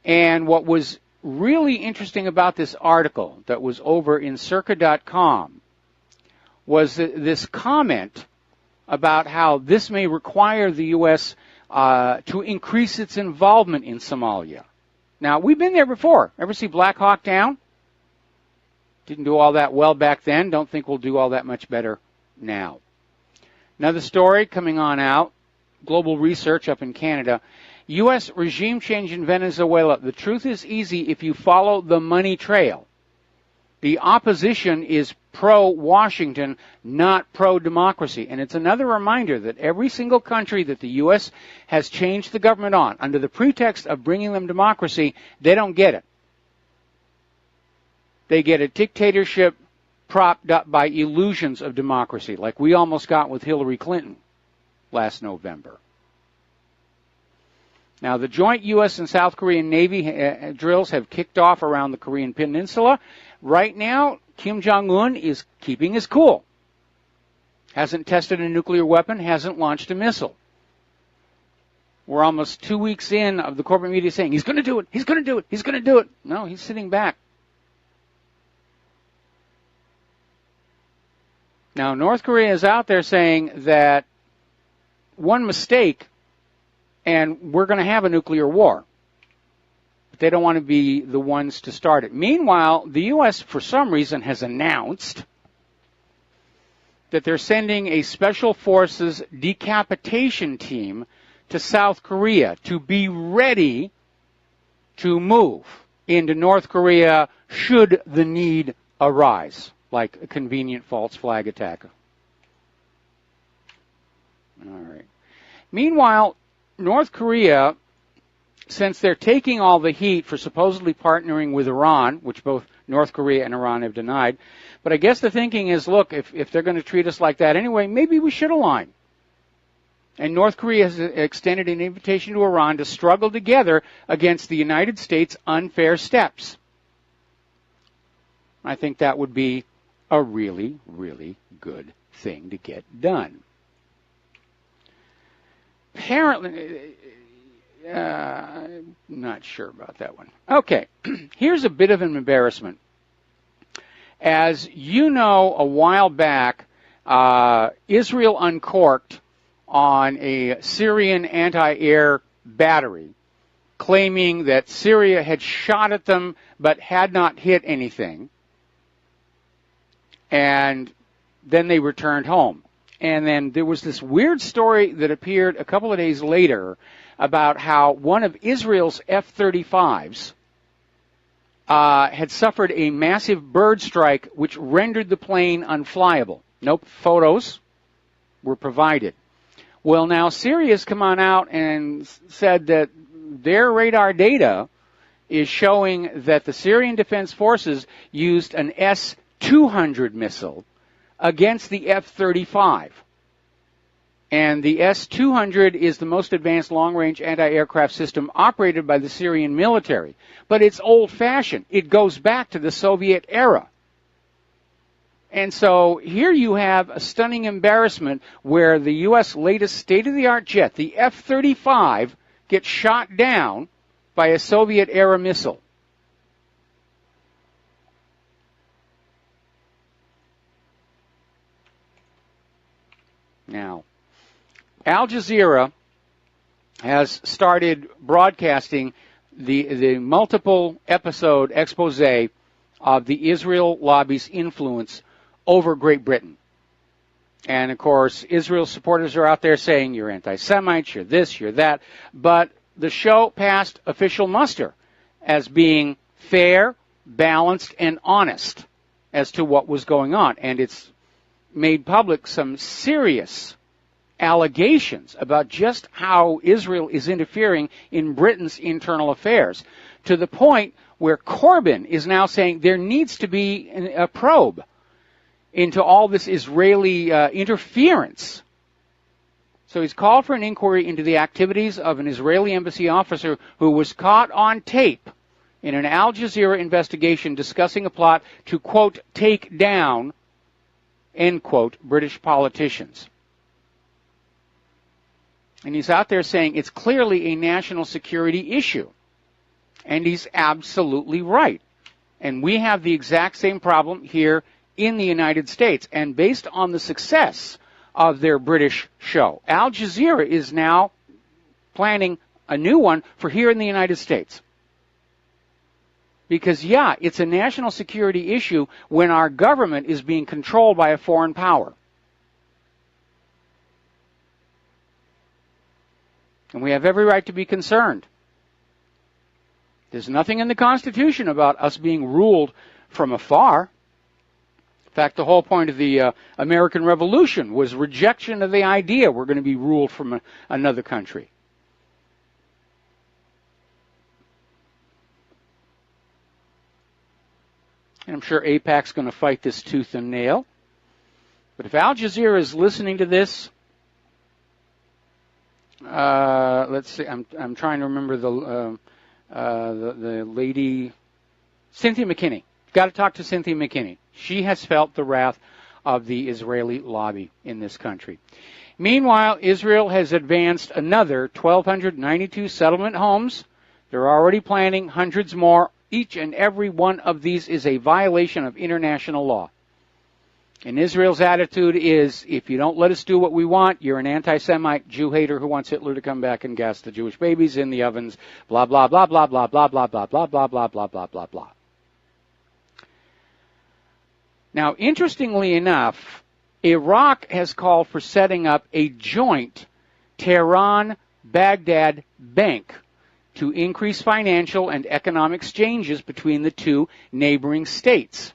And what was really interesting about this article that was over in circa.com was this comment about how this may require the U.S. To increase its involvement in Somalia. Now, we've been there before. Ever see Black Hawk Down? Didn't do all that well back then. Don't think we'll do all that much better now. Another story coming on out, Global Research up in Canada. U.S. regime change in Venezuela. The truth is easy if you follow the money trail. The opposition is pro-Washington, not pro-democracy. And it's another reminder that every single country that the U.S. has changed the government on, under the pretext of bringing them democracy, they don't get it. They get a dictatorship propped up by illusions of democracy, like we almost got with Hillary Clinton last November. Now, the joint U.S. and South Korean Navy drills have kicked off around the Korean Peninsula. Right now, Kim Jong-un is keeping his cool. Hasn't tested a nuclear weapon, hasn't launched a missile. We're almost 2 weeks in of the corporate media saying, he's going to do it, he's going to do it, he's going to do it. No, he's sitting back. Now, North Korea is out there saying that one mistake and we're going to have a nuclear war. But they don't want to be the ones to start it. Meanwhile, the U.S., for some reason, has announced that they're sending a special forces decapitation team to South Korea to be ready to move into North Korea should the need arise, like a convenient false flag attack. All right. Meanwhile, North Korea, since they're taking all the heat for supposedly partnering with Iran, which both North Korea and Iran have denied, but I guess the thinking is, look, if they're going to treat us like that anyway, maybe we should align. And North Korea has extended an invitation to Iran to struggle together against the United States' unfair steps. I think that would be a really, really good thing to get done. Apparently, not sure about that one. Okay, here's a bit of an embarrassment. As you know, a while back, Israel uncorked on a Syrian anti-air battery, claiming that Syria had shot at them but had not hit anything. And then they returned home. And then there was this weird story that appeared a couple of days later about how one of Israel's F-35s had suffered a massive bird strike which rendered the plane unflyable. No photos were provided. Well, now Syria's come on out and said that their radar data is showing that the Syrian Defense Forces used an S-200 missile against the F-35. And the S-200 is the most advanced long-range anti-aircraft system operated by the Syrian military. But it's old-fashioned. It goes back to the Soviet era. And so here you have a stunning embarrassment where the U.S. latest state-of-the-art jet, the F-35, gets shot down by a Soviet-era missile. Now, Al Jazeera has started broadcasting the multiple episode expose of the Israel lobby's influence over Great Britain. And, of course, Israel supporters are out there saying you're anti-Semites, you're this, you're that. But the show passed official muster as being fair, balanced, and honest. as to what was going on. And it's made public some serious allegations about just how Israel is interfering in Britain's internal affairs, to the point where Corbyn is now saying there needs to be a probe into all this Israeli interference. So he's called for an inquiry into the activities of an Israeli embassy officer who was caught on tape in an Al Jazeera investigation discussing a plot to, quote, take down, end quote, British politicians. And he's out there saying it's clearly a national security issue. And he's absolutely right. And we have the exact same problem here in the United States. And based on the success of their British show, Al Jazeera is now planning a new one for here in the United States. Because, yeah, it's a national security issue when our government is being controlled by a foreign power. And we have every right to be concerned. There's nothing in the Constitution about us being ruled from afar. In fact, the whole point of the American Revolution was rejection of the idea we're going to be ruled from another country. And I'm sure AIPAC's going to fight this tooth and nail. But if Al Jazeera is listening to this, let's see, I'm trying to remember the lady, Cynthia McKinney. Got to talk to Cynthia McKinney. She has felt the wrath of the Israeli lobby in this country. Meanwhile, Israel has advanced another 1,292 settlement homes. They're already planning hundreds more. Each and every one of these is a violation of international law. And Israel's attitude is, if you don't let us do what we want, you're an anti-Semite Jew hater who wants Hitler to come back and gas the Jewish babies in the ovens, blah, blah, blah, blah, blah, blah, blah, blah, blah, blah, blah, blah, blah, blah, blah. Now, interestingly enough, Iraq has called for setting up a joint Tehran-Baghdad bank to increase financial and economic exchanges between the two neighboring states.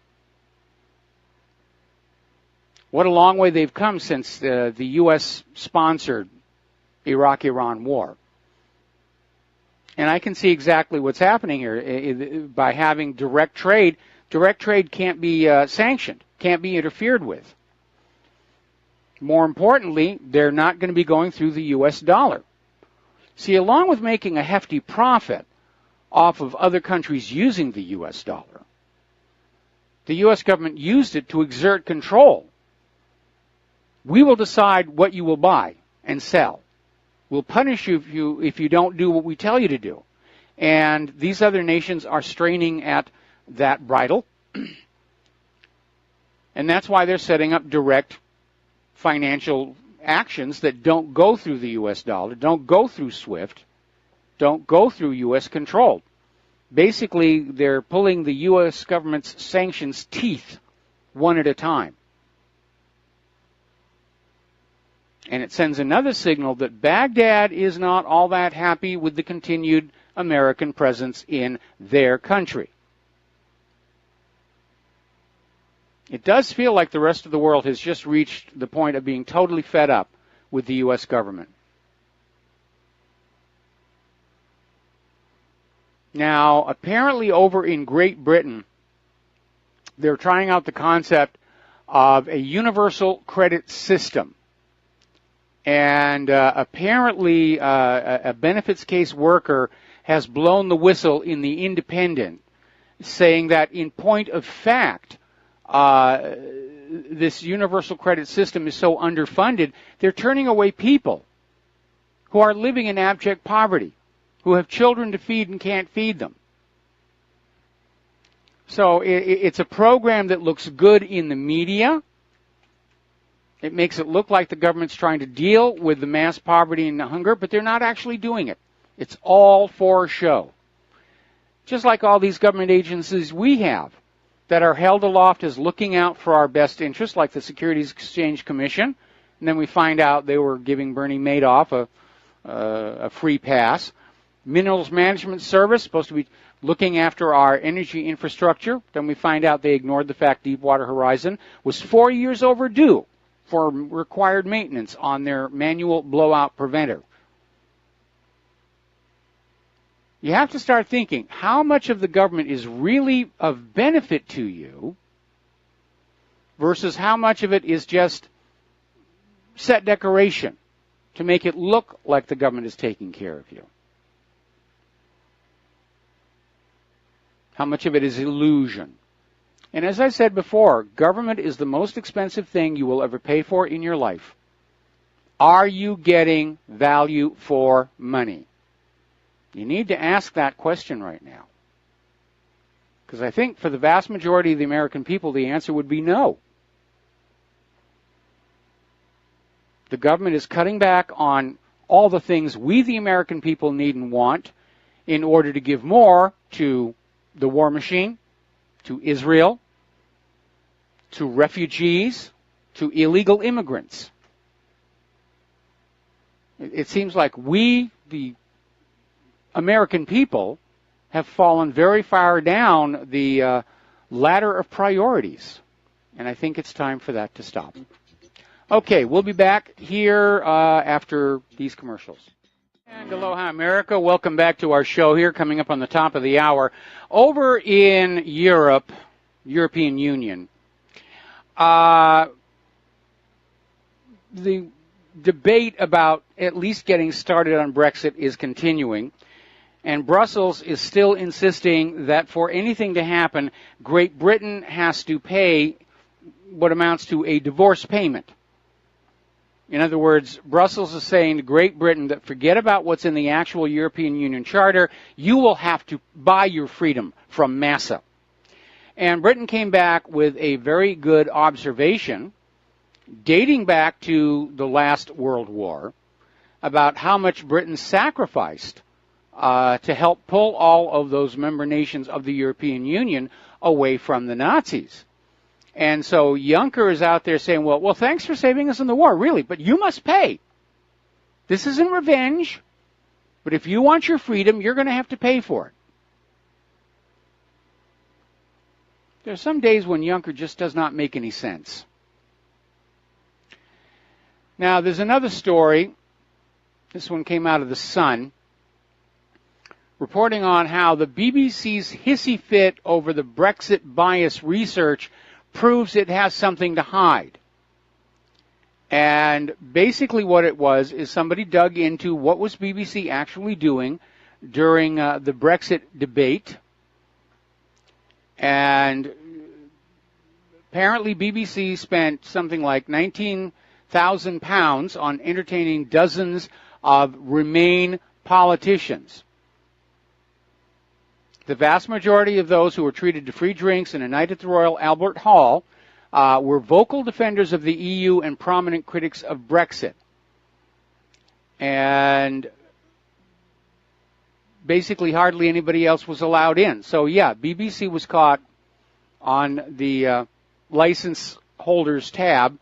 What a long way they've come since the U.S.-sponsored Iraq-Iran war. And I can see exactly what's happening here. By having direct trade can't be sanctioned, can't be interfered with. More importantly, they're not going to be going through the U.S. dollar. See, along with making a hefty profit off of other countries using the U.S. dollar, the U.S. government used it to exert control. We will decide what you will buy and sell. We'll punish you if you don't do what we tell you to do. And these other nations are straining at that bridle. And that's why they're setting up direct financial actions that don't go through the U.S. dollar, don't go through SWIFT, don't go through U.S. control. Basically, they're pulling the U.S. government's sanctions teeth one at a time. And it sends another signal that Baghdad is not all that happy with the continued American presence in their country. It does feel like the rest of the world has just reached the point of being totally fed up with the U.S. government. Now, apparently over in Great Britain, they're trying out the concept of a universal credit system. And apparently a benefits case worker has blown the whistle in the Independent, saying that in point of fact, this universal credit system is so underfunded, they're turning away people who are living in abject poverty, who have children to feed and can't feed them. So it's a program that looks good in the media. It makes it look like the government's trying to deal with the mass poverty and the hunger, but they're not actually doing it. It's all for show. Just like all these government agencies we have that are held aloft as looking out for our best interests, like the Securities Exchange Commission, and then we find out they were giving Bernie Madoff a free pass. Minerals Management Service, supposed to be looking after our energy infrastructure. Then we find out they ignored the fact Deepwater Horizon was 4 years overdue for required maintenance on their manual blowout preventer. You have to start thinking, how much of the government is really of benefit to you versus how much of it is just set decoration to make it look like the government is taking care of you? How much of it is illusion? And as I said before, government is the most expensive thing you will ever pay for in your life. Are you getting value for money? You need to ask that question right now. Because I think for the vast majority of the American people, the answer would be no. The government is cutting back on all the things we, the American people, need and want in order to give more to the war machine, to Israel, to refugees, to illegal immigrants. It seems like we, the American people, have fallen very far down the ladder of priorities. And I think it's time for that to stop. Okay, we'll be back here after these commercials. And aloha, America. Welcome back to our show here, coming up on the top of the hour. Over in Europe, European Union, the debate about at least getting started on Brexit is continuing. And Brussels is still insisting that for anything to happen, Great Britain has to pay what amounts to a divorce payment. In other words, Brussels is saying to Great Britain that forget about what's in the actual European Union Charter, you will have to buy your freedom from Massa. And Britain came back with a very good observation, dating back to the last World War, about how much Britain sacrificed to help pull all of those member nations of the European Union away from the Nazis. And so Juncker is out there saying, well, thanks for saving us in the war, really, but you must pay. This isn't revenge, but if you want your freedom, you're going to have to pay for it. There are some days when Juncker just does not make any sense. Now, there's another story. This one came out of The Sun, reporting on how the BBC's hissy fit over the Brexit bias research proves it has something to hide. And basically what it was is somebody dug into what was BBC actually doing during the Brexit debate. And apparently BBC spent something like £19,000 on entertaining dozens of Remain politicians. The vast majority of those who were treated to free drinks and a night at the Royal Albert Hall were vocal defenders of the EU and prominent critics of Brexit. And basically hardly anybody else was allowed in. So yeah, BBC was caught on the license holders tab,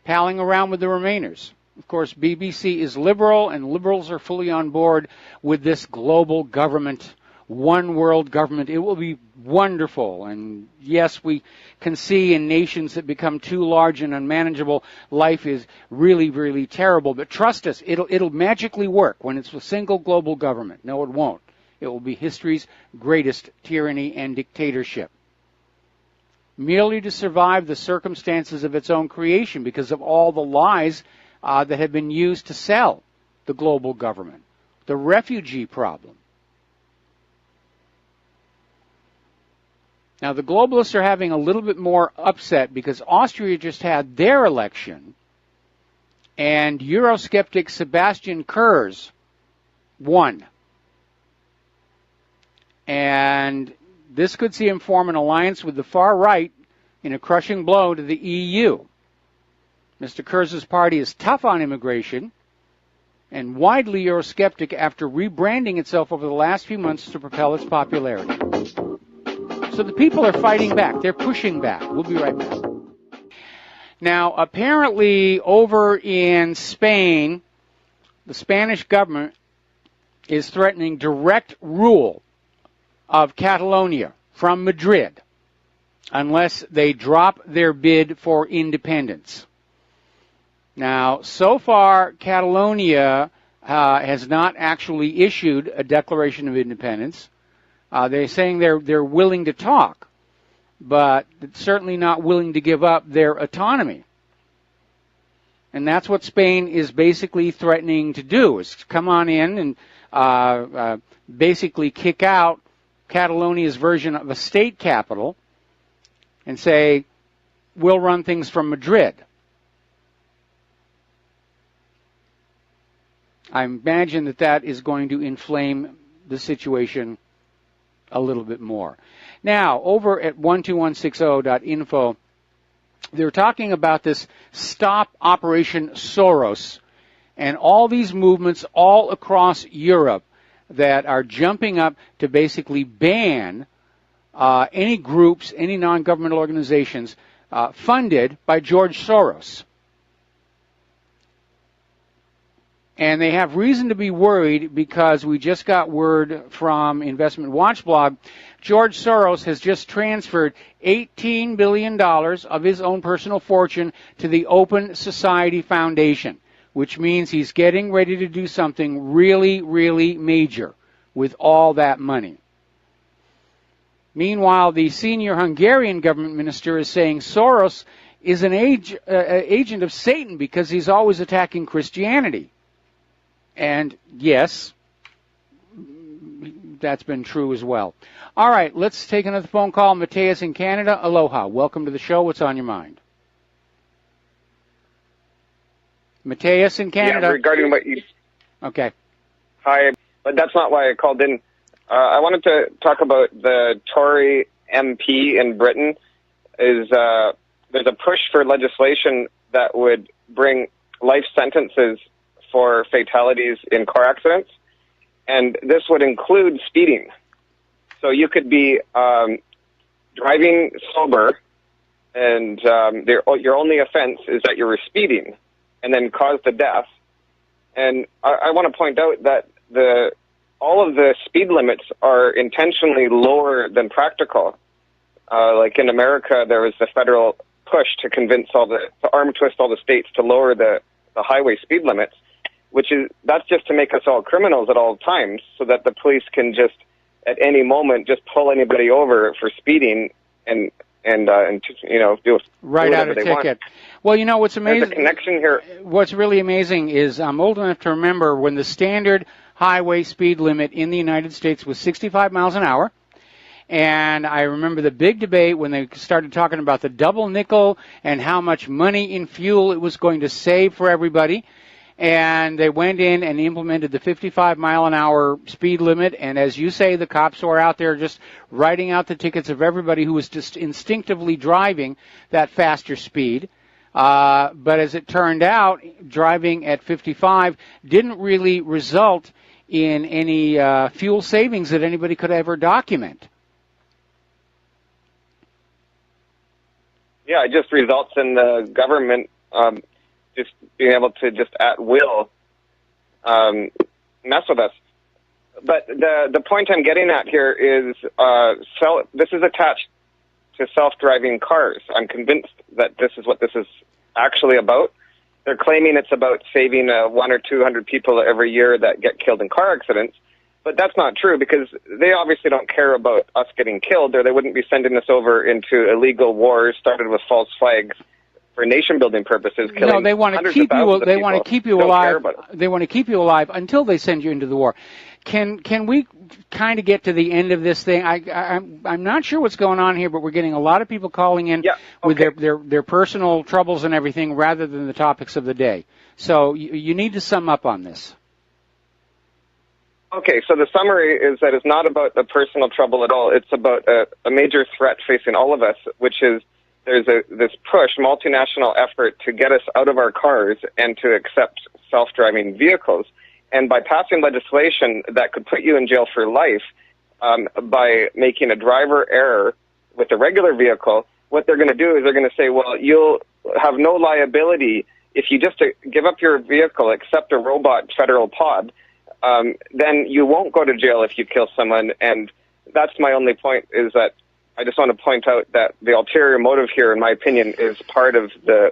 palling around with the Remainers. Of course, BBC is liberal, and liberals are fully on board with this global government, one world government. It will be wonderful. And yes, we can see in nations that become too large and unmanageable, life is really, really terrible. But trust us, it'll magically work when it's a single global government. No, it won't. It will be history's greatest tyranny and dictatorship, merely to survive the circumstances of its own creation because of all the lies that have been used to sell the global government. The refugee problem. Now, the globalists are having a little bit more upset because Austria just had their election, and Eurosceptic Sebastian Kurz won. And this could see him form an alliance with the far right in a crushing blow to the EU. Mr. Kurz's party is tough on immigration and widely Eurosceptic after rebranding itself over the last few months to propel its popularity. So the people are fighting back. They're pushing back. We'll be right back. Now, apparently over in Spain, the Spanish government is threatening direct rule of Catalonia from Madrid unless they drop their bid for independence. Now, so far, Catalonia has not actually issued a declaration of independence. They're saying they're willing to talk, but certainly not willing to give up their autonomy. And that's what Spain is basically threatening to do, is come on in and basically kick out Catalonia's version of a state capital and say, we'll run things from Madrid. I imagine that is going to inflame the situation a little bit more. Now, over at 12160.info, they're talking about this Stop Operation Soros and all these movements all across Europe that are jumping up to basically ban any groups, any non-governmental organizations funded by George Soros. And they have reason to be worried because we just got word from Investment Watch blog, George Soros has just transferred $18 billion of his own personal fortune to the Open Society Foundation, which means he's getting ready to do something really, really major with all that money. Meanwhile, the senior Hungarian government minister is saying Soros is an agent of Satan because he's always attacking Christianity. And yes, that's been true as well. All right, let's take another phone call. Mateus in Canada. Aloha. Welcome to the show. What's on your mind? Mateus in Canada. Yeah, regarding what you... Okay. Hi, but that's not why I called in. I wanted to talk about the Tory MP in Britain. There's a push for legislation that would bring life sentences for fatalities in car accidents, and this would include speeding. So you could be driving sober, and your only offense is that you were speeding, and then caused the death. And I want to point out that all of the speed limits are intentionally lower than practical. Like in America, there was the federal push to convince to arm twist all the states to lower the highway speed limits, that's just to make us all criminals at all times, so that the police can just at any moment just pull anybody over for speeding and do right out a ticket. Want. Well, you know what's amazing? There's a connection here. What's really amazing is I'm old enough to remember when the standard highway speed limit in the United States was 65 miles an hour. And I remember the big debate when they started talking about the double nickel and how much money in fuel it was going to save for everybody. And they went in and implemented the 55-mile-an-hour speed limit. And as you say, the cops were out there just writing out the tickets of everybody who was just instinctively driving that faster speed. But as it turned out, driving at 55 didn't really result in any fuel savings that anybody could ever document. Yeah, it just results in the government just being able to just at will mess with us. But the point I'm getting at here is this is attached to self-driving cars. I'm convinced that this is what this is actually about. They're claiming it's about saving 100 or 200 people every year that get killed in car accidents. But that's not true, because they obviously don't care about us getting killed, or they wouldn't be sending us over into illegal wars started with false flags for nation-building purposes. No, they want to keep you. They want to keep you alive. They want to keep you alive until they send you into the war. Can we kind of get to the end of this thing? I'm not sure what's going on here, but we're getting a lot of people calling in with their personal troubles and everything, rather than the topics of the day. So you need to sum up on this. Okay, so the summary is that it's not about the personal trouble at all. It's about a major threat facing all of us, which is there's this push, multinational effort to get us out of our cars and to accept self-driving vehicles. And by passing legislation that could put you in jail for life, by making a driver error with a regular vehicle, what they're going to do is they're going to say, well, you'll have no liability if you just give up your vehicle, accept a robot federal pod, then you won't go to jail if you kill someone. And that's my only point, is that I just want to point out that the ulterior motive here, in my opinion, is part of the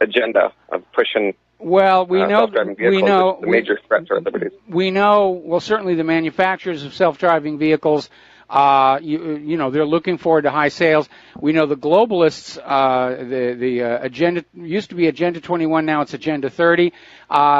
agenda of pushing self-driving vehicles. It's a major threat to our liberties. We know, well, certainly the manufacturers of self-driving vehicles, they're looking forward to high sales. We know the globalists, the agenda used to be Agenda 21, now it's Agenda 30.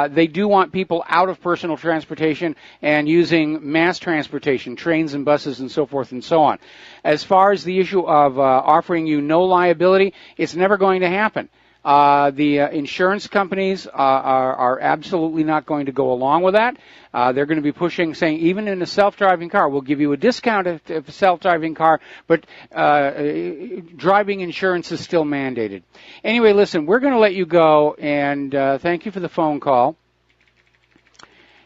They do want people out of personal transportation and using mass transportation, trains and buses and so forth and so on. As far as the issue of offering you no liability, it's never going to happen. The insurance companies are absolutely not going to go along with that. They're going to be pushing, saying even in a self-driving car, we'll give you a discount if a self-driving car, but driving insurance is still mandated. Anyway, listen, we're going to let you go, and thank you for the phone call.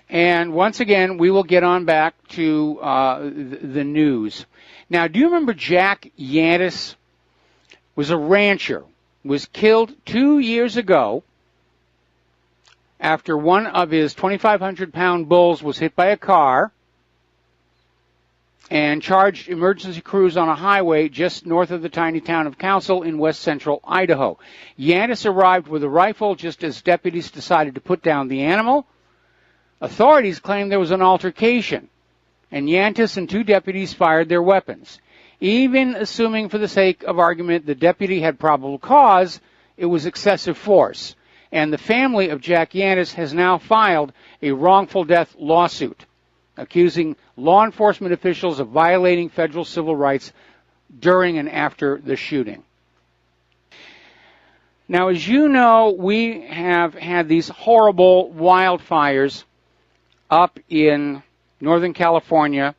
And once again, we will get on back to the news. Now, do you remember Jack Yantis was a rancher? Was killed 2 years ago after one of his 2,500-pound bulls was hit by a car and charged emergency crews on a highway just north of the tiny town of Council in west central Idaho. Yantis arrived with a rifle just as deputies decided to put down the animal. Authorities claim there was an altercation, and Yantis and two deputies fired their weapons. Even assuming for the sake of argument the deputy had probable cause, it was excessive force. And the family of Jack Yantis has now filed a wrongful death lawsuit accusing law enforcement officials of violating federal civil rights during and after the shooting. Now, as you know, we have had these horrible wildfires up in Northern California,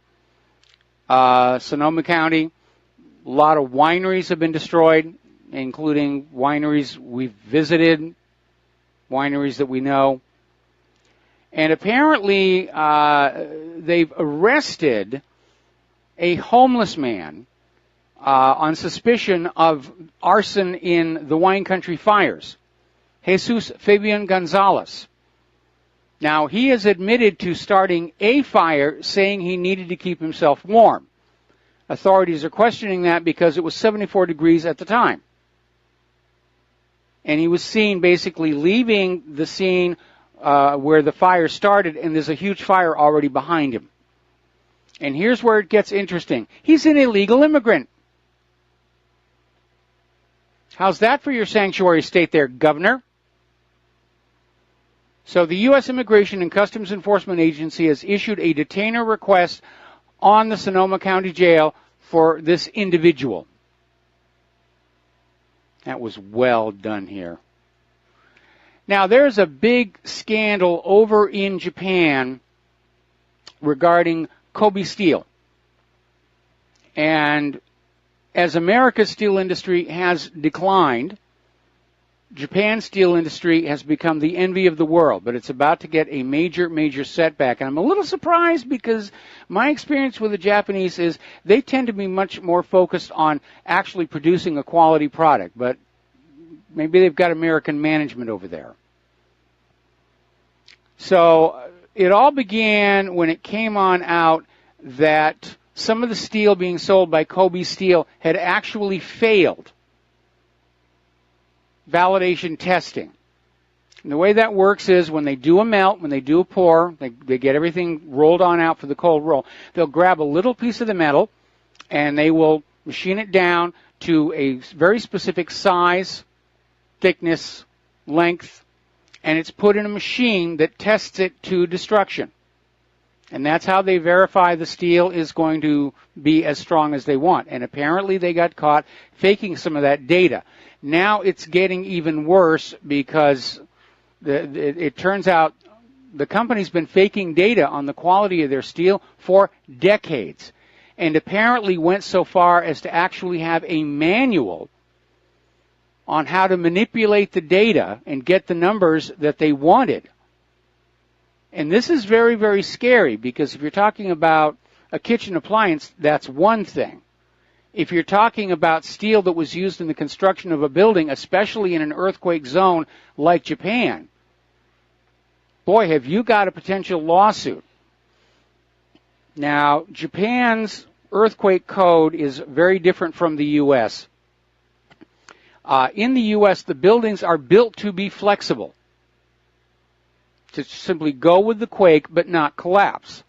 Sonoma County. A lot of wineries have been destroyed, including wineries we've visited, wineries that we know. And apparently they've arrested a homeless man on suspicion of arson in the wine country fires, Jesus Fabian Gonzalez. Now, he has admitted to starting a fire, saying he needed to keep himself warm. Authorities are questioning that because it was 74 degrees at the time. And he was seen basically leaving the scene where the fire started, and there's a huge fire already behind him. And here's where it gets interesting. He's an illegal immigrant. How's that for your sanctuary state there, Governor? So the U.S. Immigration and Customs Enforcement Agency has issued a detainer request on the Sonoma County Jail for this individual. That was well done here. Now, there's a big scandal over in Japan regarding Kobe Steel. And as America's steel industry has declined, Japan's steel industry has become the envy of the world, but it's about to get a major, major setback. And I'm a little surprised because my experience with the Japanese is they tend to be much more focused on actually producing a quality product, but maybe they've got American management over there. So it all began when it came on out that some of the steel being sold by Kobe Steel had actually failed validation testing. And the way that works is when they do a melt, when they do a pour, they get everything rolled on out for the cold roll. They'll grab a little piece of the metal and they will machine it down to a very specific size, thickness, length, and it's put in a machine that tests it to destruction. And that's how they verify the steel is going to be as strong as they want. And apparently they got caught faking some of that data. Now it's getting even worse because it turns out the company's been faking data on the quality of their steel for decades, and apparently went so far as to actually have a manual on how to manipulate the data and get the numbers that they wanted. And this is very, very scary because if you're talking about a kitchen appliance, that's one thing. If you're talking about steel that was used in the construction of a building, especially in an earthquake zone like Japan, boy, have you got a potential lawsuit. Now, Japan's earthquake code is very different from the U.S. In the U.S., the buildings are built to be flexible, to simply go with the quake but not collapse.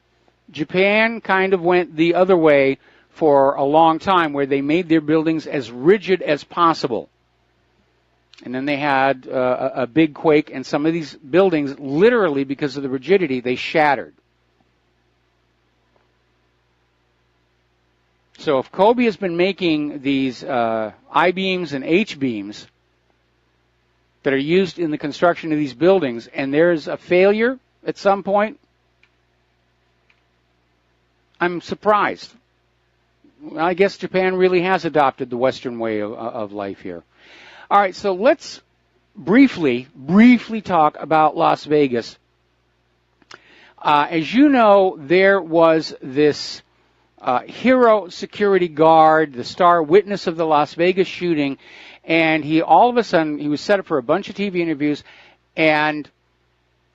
Japan kind of went the other way for a long time, where they made their buildings as rigid as possible. And then they had a big quake, and some of these buildings, literally because of the rigidity, they shattered. So if Kobe has been making these I-beams and H-beams that are used in the construction of these buildings, and there's a failure at some point, I'm surprised. I guess Japan really has adopted the Western way of life here. All right, so let's briefly talk about Las Vegas. As you know, there was this hero security guard, the star witness of the Las Vegas shooting, and he all of a sudden, he was set up for a bunch of TV interviews, and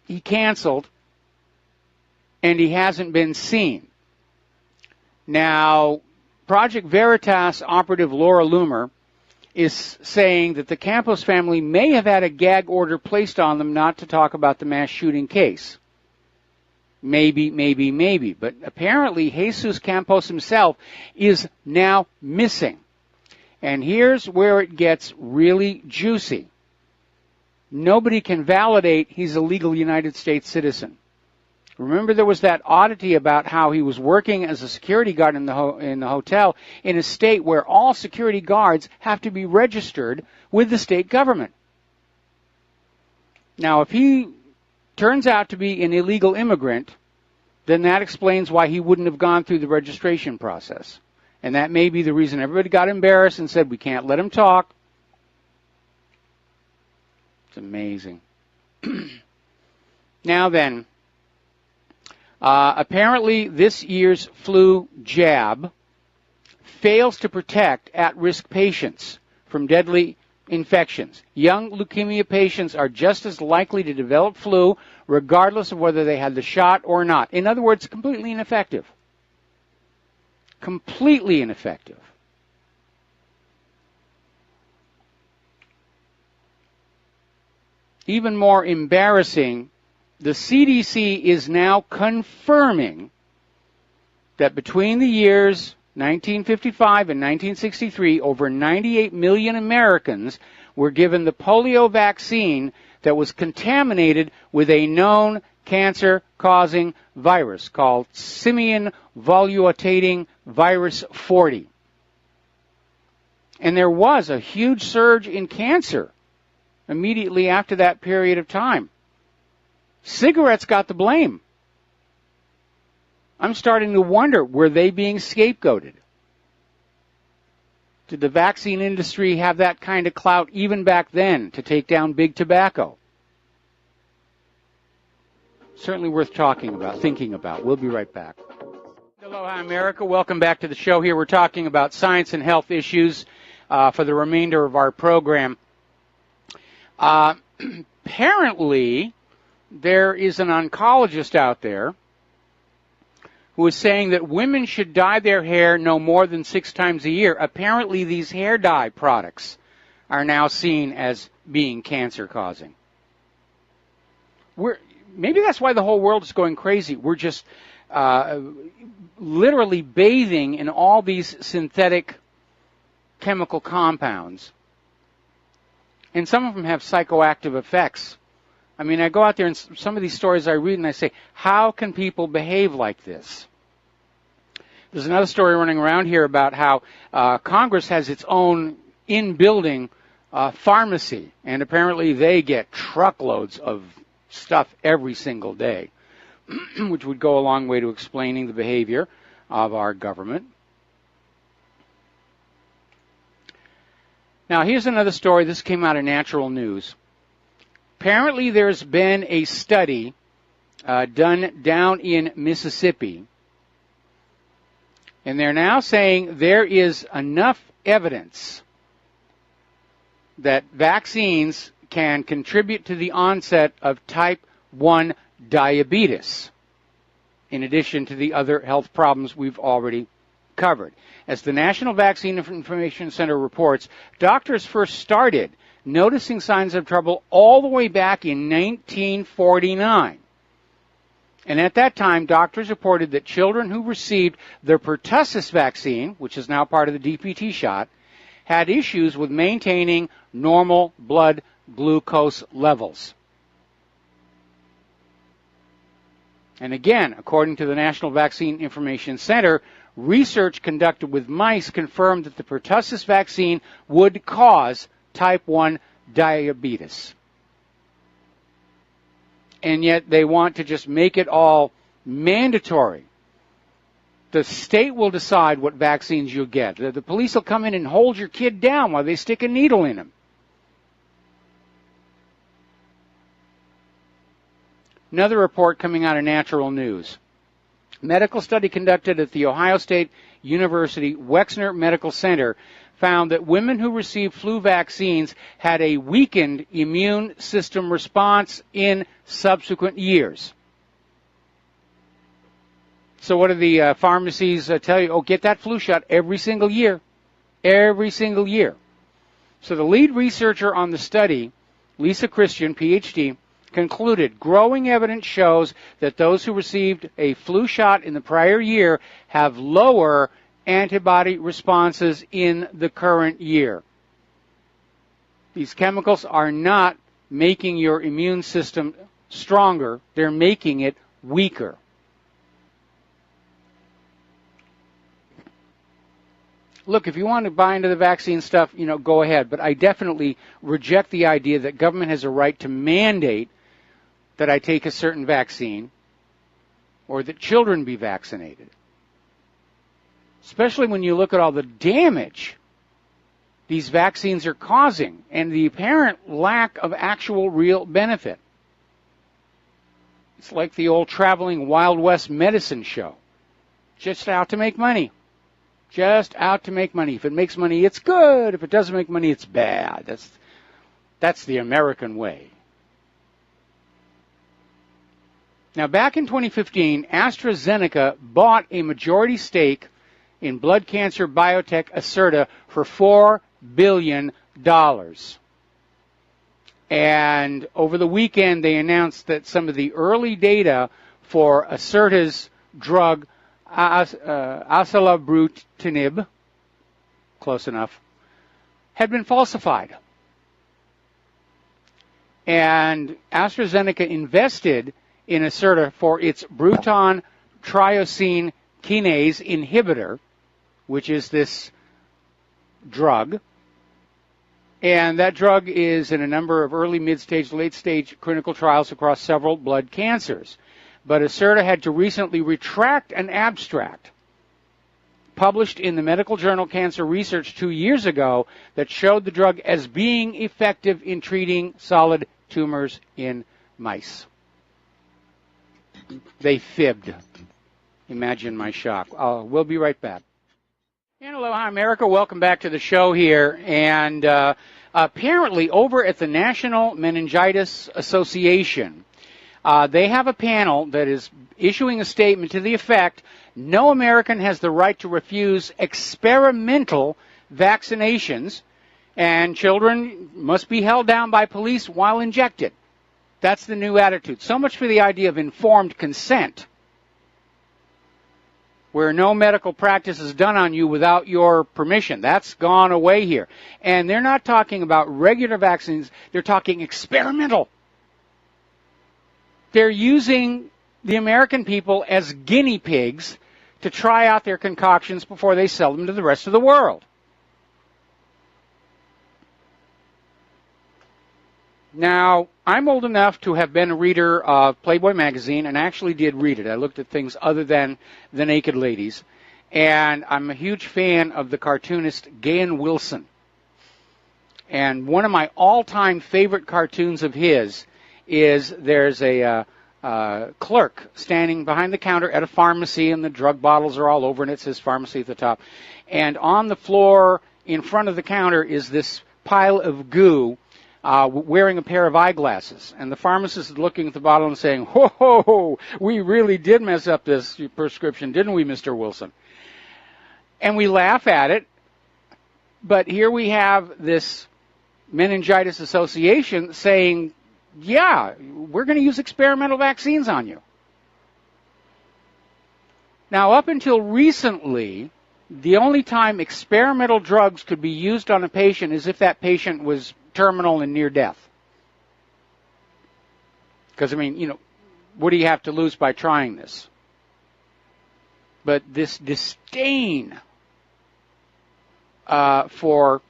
he canceled, and he hasn't been seen. Now, Project Veritas operative Laura Loomer is saying that the Campos family may have had a gag order placed on them not to talk about the mass shooting case. Maybe. But apparently, Jesus Campos himself is now missing. And here's where it gets really juicy. Nobody can validate he's a legal United States citizen. Remember, there was that oddity about how he was working as a security guard in the hotel in a state where all security guards have to be registered with the state government. Now, if he turns out to be an illegal immigrant, then that explains why he wouldn't have gone through the registration process. And that may be the reason everybody got embarrassed and said, we can't let him talk. It's amazing. Now then, apparently this year's flu jab fails to protect at-risk patients from deadly infections. Young leukemia patients are just as likely to develop flu regardless of whether they had the shot or not. In other words, completely ineffective. Completely ineffective. Even more embarrassing, the CDC is now confirming that between the years 1955 and 1963, over 98 million Americans were given the polio vaccine that was contaminated with a known cancer-causing virus called simian volutating virus 40. And there was a huge surge in cancer immediately after that period of time. Cigarettes got the blame. I'm starting to wonder, were they being scapegoated? Did the vaccine industry have that kind of clout even back then to take down big tobacco? Certainly worth talking about, thinking about. We'll be right back. Aloha, America. Welcome back to the show here. We're talking about science and health issues for the remainder of our program. Apparently, there is an oncologist out there who is saying that women should dye their hair no more than 6 times a year. Apparently, these hair dye products are now seen as being cancer-causing. Maybe that's why the whole world is going crazy. We're just literally bathing in all these synthetic chemical compounds. And some of them have psychoactive effects. I mean, I go out there and some of these stories I read and I say, how can people behave like this? There's another story running around here about how Congress has its own in-building pharmacy, and apparently they get truckloads of stuff every single day, which would go a long way to explaining the behavior of our government. Now, here's another story. This came out of Natural News. Apparently, there's been a study done down in Mississippi, and they're now saying there is enough evidence that vaccines can contribute to the onset of type 1 diabetes, in addition to the other health problems we've already covered. As the National Vaccine Information Center reports, doctors first started noticing signs of trouble all the way back in 1949. And at that time, doctors reported that children who received the pertussis vaccine, which is now part of the DPT shot, had issues with maintaining normal blood glucose levels. And again, according to the National Vaccine Information Center, research conducted with mice confirmed that the pertussis vaccine would cause type 1 diabetes. And yet they want to just make it all mandatory. The state will decide what vaccines you'll get. The police will come in and hold your kid down while they stick a needle in him. Another report coming out of Natural News. Medical study conducted at the Ohio State University Wexner Medical Center found that women who received flu vaccines had a weakened immune system response in subsequent years. So what do the pharmacies tell you? Oh, get that flu shot every single year. Every single year. So the lead researcher on the study, Lisa Christian, PhD, concluded growing evidence shows that those who received a flu shot in the prior year have lower antibody responses in the current year. These chemicals are not making your immune system stronger, they're making it weaker. Look, if you want to buy into the vaccine stuff, go ahead, but I definitely reject the idea that government has a right to mandate that I take a certain vaccine or that children be vaccinated. Especially when you look at all the damage these vaccines are causing and the apparent lack of actual real benefit. It's like the old traveling Wild West medicine show. Just out to make money. Just out to make money. If it makes money, it's good. If it doesn't make money, it's bad. That's the American way. Now, back in 2015, AstraZeneca bought a majority stake in blood cancer biotech Acerta for $4 billion. And over the weekend, they announced that some of the early data for Acerta's drug, acalabrutinib, close enough, had been falsified. And AstraZeneca invested in Acerta for its Bruton triosine kinase inhibitor, which is this drug. And that drug is in a number of early, mid-stage, late-stage clinical trials across several blood cancers. But Acerta had to recently retract an abstract published in the medical journal Cancer Research 2 years ago that showed the drug as being effective in treating solid tumors in mice. They fibbed. Imagine my shock. We'll be right back. And aloha, America. Welcome back to the show here. And apparently over at the National Meningitis Association, they have a panel that is issuing a statement to the effect, no American has the right to refuse experimental vaccinations, and children must be held down by police while injected. That's the new attitude. So much for the idea of informed consent, where no medical practice is done on you without your permission. That's gone away here. And they're not talking about regular vaccines. They're talking experimental. They're using the American people as guinea pigs to try out their concoctions before they sell them to the rest of the world. Now, I'm old enough to have been a reader of Playboy magazine and actually did read it. I looked at things other than the naked ladies. And I'm a huge fan of the cartoonist Gahan Wilson. And one of my all-time favorite cartoons of his is there's a clerk standing behind the counter at a pharmacy, and the drug bottles are all over, and it says pharmacy at the top. And on the floor in front of the counter is this pile of goo wearing a pair of eyeglasses, and the pharmacist is looking at the bottle and saying, "Ho, ho, ho, we really did mess up this prescription, didn't we, Mr. Wilson?" And we laugh at it, but here we have this meningitis association saying, yeah, we're going to use experimental vaccines on you. Now, up until recently, the only time experimental drugs could be used on a patient is if that patient was terminal and near death. Because, I mean, what do you have to lose by trying this? But this disdain for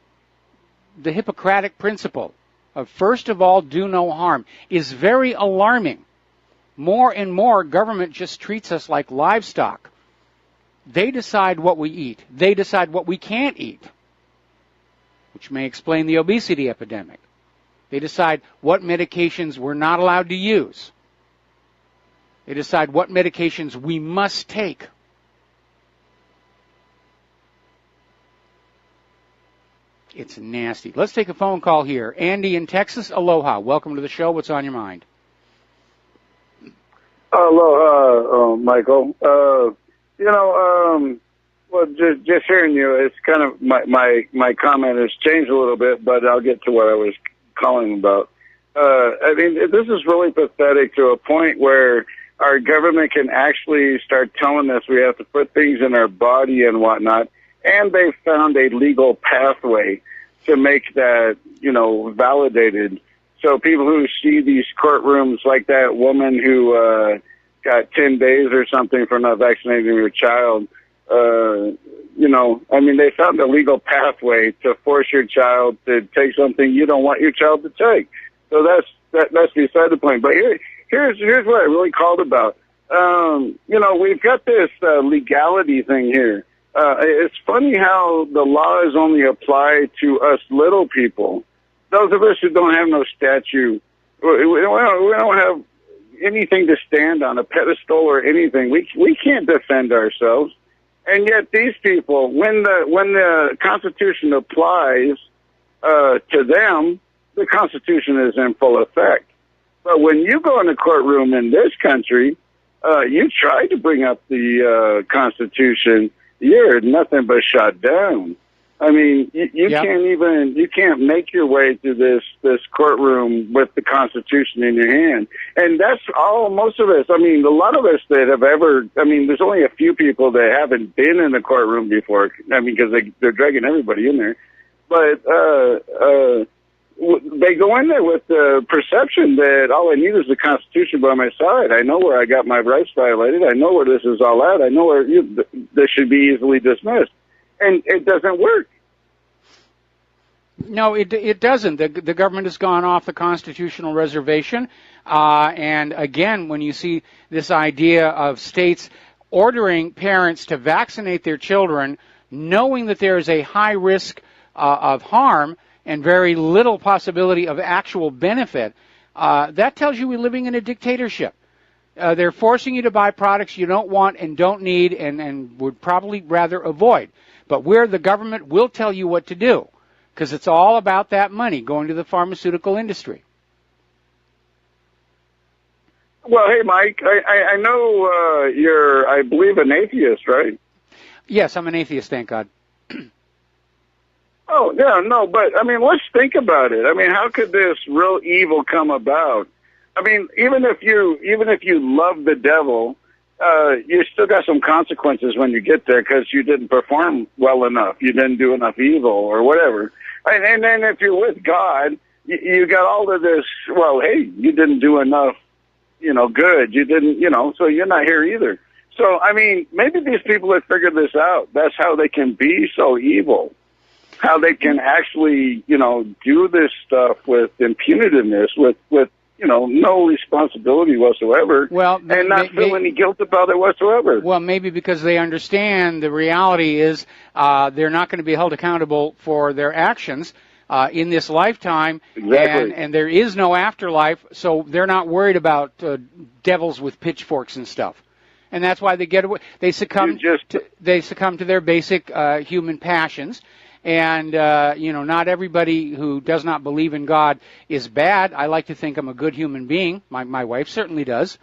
the Hippocratic principle of first of all, do no harm is very alarming. More and more, government just treats us like livestock. They decide what we eat. They decide what we can't eat, which may explain the obesity epidemic. They decide what medications we're not allowed to use. They decide what medications we must take. It's nasty. Let's take a phone call here. Andy in Texas, aloha. Welcome to the show. What's on your mind? Aloha, Michael. Well, just hearing you, it's kind of my comment has changed a little bit, but I'll get to what I was calling about. I mean, this is really pathetic to a point where our government can actually start telling us we have to put things in our body and whatnot, and they found a legal pathway to make that, validated. So people who see these courtrooms, like that woman who got 10 days or something for not vaccinating her child, they found a legal pathway to force your child to take something you don't want your child to take. So that's beside the point. But here's what I really called about. We've got this legality thing here. It's funny how the laws only apply to us little people. Those of us who don't have no statue, we don't have anything to stand on, a pedestal or anything. We can't defend ourselves. And yet these people, when the Constitution applies to them, the Constitution is in full effect. But when you go in a courtroom in this country, you try to bring up the Constitution, you're nothing but shot down. I mean, you can't make your way through this courtroom with the Constitution in your hand. And that's most of us. I mean, a lot of us that have there's only a few people that haven't been in the courtroom before. I mean, because they're dragging everybody in there. But, they go in there with the perception that all I need is the Constitution by my side. I know where I got my rights violated. I know where this is all at. I know where this should be easily dismissed. And it doesn't work. No, it doesn't. The government has gone off the constitutional reservation. And again, when you see this idea of states ordering parents to vaccinate their children, knowing that there is a high risk of harm and very little possibility of actual benefit, that tells you we're living in a dictatorship. They're forcing you to buy products you don't want and don't need and would probably rather avoid. But where the government will tell you what to do, because it's all about that money going to the pharmaceutical industry. Well, hey, Mike, I know you're, I believe, an atheist, right? Yes, I'm an atheist, thank God. Oh, yeah, no, but, I mean, let's think about it. I mean, how could this real evil come about? I mean, even if you love the devil, you still got some consequences when you get there because you didn't perform well enough. You didn't do enough evil or whatever. And then if you're with God, you got all of this, well, hey, you didn't do enough, good. You didn't, so you're not here either. So, I mean, maybe these people have figured this out. That's how they can be so evil. How they can actually, do this stuff with impunitiveness, with no responsibility whatsoever, and not feel any guilt about it whatsoever. Well, maybe because they understand the reality is they're not going to be held accountable for their actions in this lifetime, exactly. and there is no afterlife, so they're not worried about devils with pitchforks and stuff. And that's why they get away. They succumb to their basic human passions. And, not everybody who does not believe in God is bad. I like to think I'm a good human being. My wife certainly does,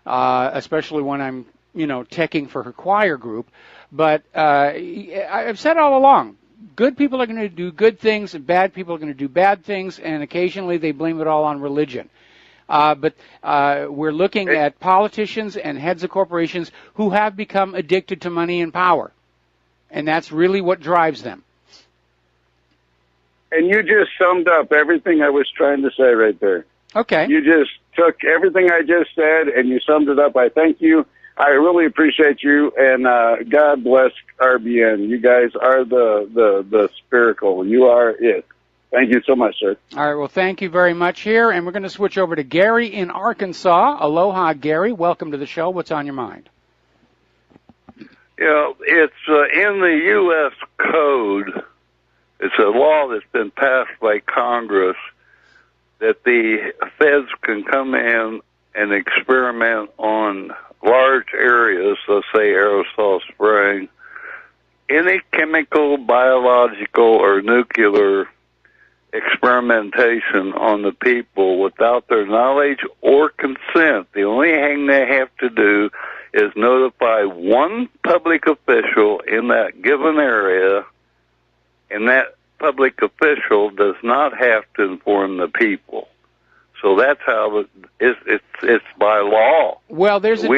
especially when I'm, teching for her choir group. But I've said all along, good people are going to do good things, and bad people are going to do bad things, and occasionally they blame it all on religion. But we're looking at politicians and heads of corporations who have become addicted to money and power. And that's really what drives them. And you just summed up everything I was trying to say right there. Okay. You just took everything I just said and you summed it up. I thank you. I really appreciate you, and God bless RBN. You guys are the spiritual. You are it. Thank you so much, sir. All right, well, thank you very much here, and we're going to switch over to Gary in Arkansas. Aloha, Gary. Welcome to the show. What's on your mind? It's in the U.S. Code. It's a law that's been passed by Congress that the feds can come in and experiment on large areas, let's say aerosol spraying, any chemical, biological, or nuclear experimentation on the people without their knowledge or consent. The only thing they have to do is notify one public official in that given area, and that public official does not have to inform the people. So that's how it's by law. Well, there's a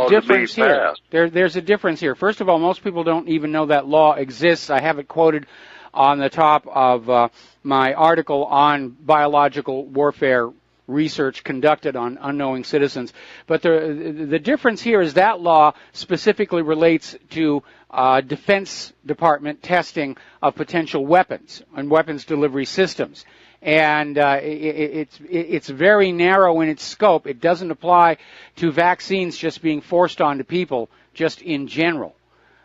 difference here. There's a difference here. First of all, most people don't even know that law exists. I have it quoted on the top of my article on biological warfare research conducted on unknowing citizens. But the difference here is that law specifically relates to Defense Department testing of potential weapons and weapons delivery systems. And it's very narrow in its scope. It doesn't apply to vaccines just being forced onto people just in general.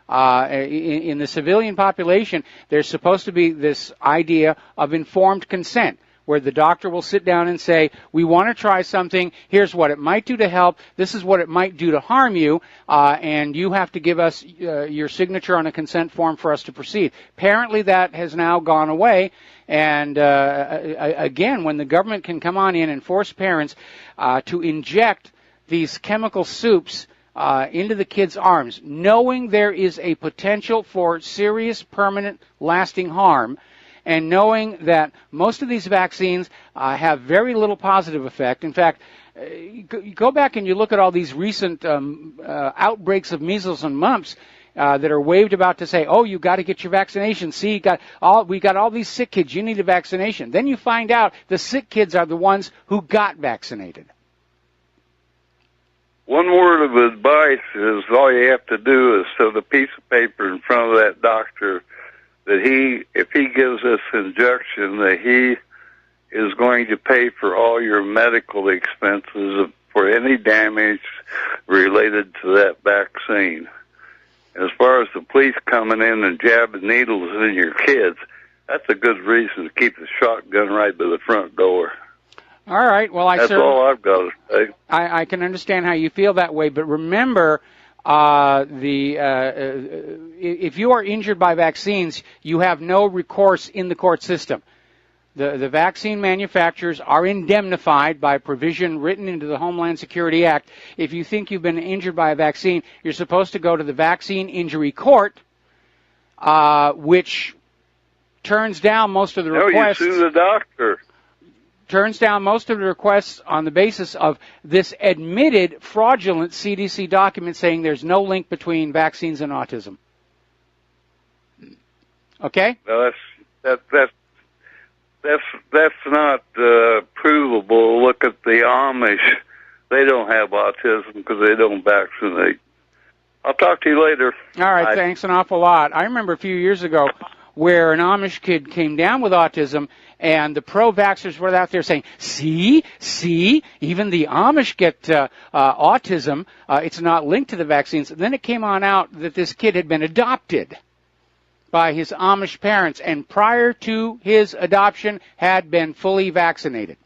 In the civilian population, there's supposed to be this idea of informed consent, where the doctor will sit down and say, we want to try something, here's what it might do to help, this is what it might do to harm you, and you have to give us your signature on a consent form for us to proceed. Apparently that has now gone away, and again, when the government can come on in and force parents to inject these chemical soups into the kids' arms, knowing there is a potential for serious, permanent, lasting harm, and knowing that most of these vaccines have very little positive effect. In fact, you go back and you look at all these recent outbreaks of measles and mumps that are waved about to say, oh, you got to get your vaccination. See, we got all these sick kids. You need a vaccination. Then you find out the sick kids are the ones who got vaccinated. One word of advice is all you have to do is set a piece of paper in front of that doctor that if he gives us injection, that he is going to pay for all your medical expenses for any damage related to that vaccine. As far as the police coming in and jabbing needles in your kids, that's a good reason to keep the shotgun right by the front door. All right. Well, that's all I've got to say. I can understand how you feel that way, but remember, if you are injured by vaccines, you have no recourse in the court system. The vaccine manufacturers are indemnified by provision written into the Homeland Security Act. If you think you've been injured by a vaccine, you're supposed to go to the Vaccine Injury Court, which turns down most of the requests. No, you sue the doctor. Turns down most of the requests on the basis of this admitted fraudulent CDC document saying there's no link between vaccines and autism. Okay? Well, that's not provable. Look at the Amish; they don't have autism because they don't vaccinate. I'll talk to you later. All right, Bye. Thanks an awful lot. I remember a few years ago where an Amish kid came down with autism, and the pro-vaxxers were out there saying, see, even the Amish get autism. It's not linked to the vaccines. And then it came on out that this kid had been adopted by his Amish parents, and prior to his adoption had been fully vaccinated.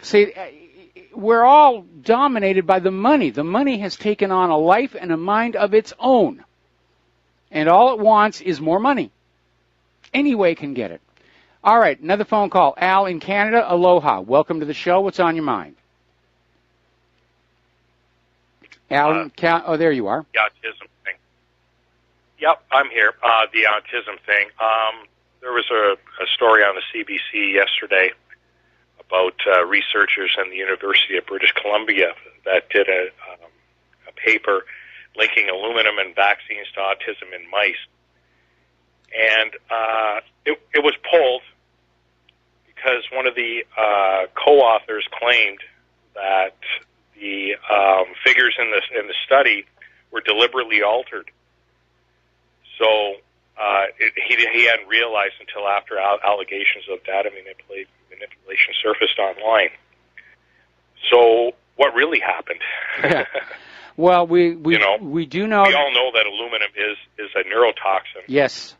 See, we're all dominated by the money. The money has taken on a life and a mind of its own. And all it wants is more money. Any way it can get it. All right, another phone call. Al in Canada, aloha. Welcome to the show. What's on your mind? Al, oh, there you are. The autism thing. Yep, I'm here. The autism thing. There was a story on the CBC yesterday about researchers in the University of British Columbia that did a paper linking aluminum and vaccines to autism in mice. And it was pulled because one of the co-authors claimed that the figures in the study were deliberately altered. So he hadn't realized until after allegations of data manipulation surfaced online. So what really happened? Yeah. Well, we do know. We all know that aluminum is a neurotoxin. Yes.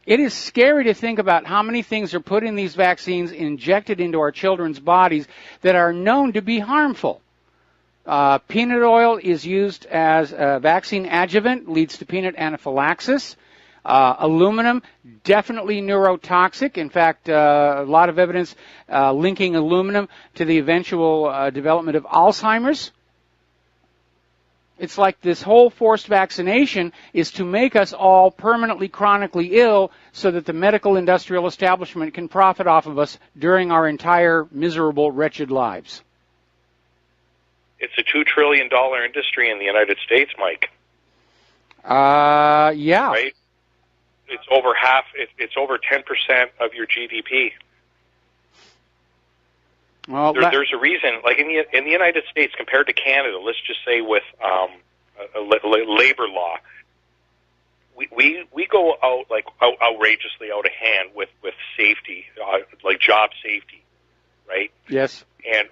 It is scary to think about how many things are put in these vaccines, injected into our children's bodies that are known to be harmful. Peanut oil is used as a vaccine adjuvant, leads to peanut anaphylaxis. Aluminum, definitely neurotoxic. In fact, a lot of evidence linking aluminum to the eventual development of Alzheimer's. It's like this whole forced vaccination is to make us all permanently chronically ill so that the medical industrial establishment can profit off of us during our entire miserable, wretched lives. It's a $2 trillion industry in the United States, Mike. Yeah. Right? It's over half, it's over 10% of your GDP. Well, there's a reason, like in the United States compared to Canada, let's just say with labor law, we go out like outrageously out of hand with safety, like job safety, right? Yes. And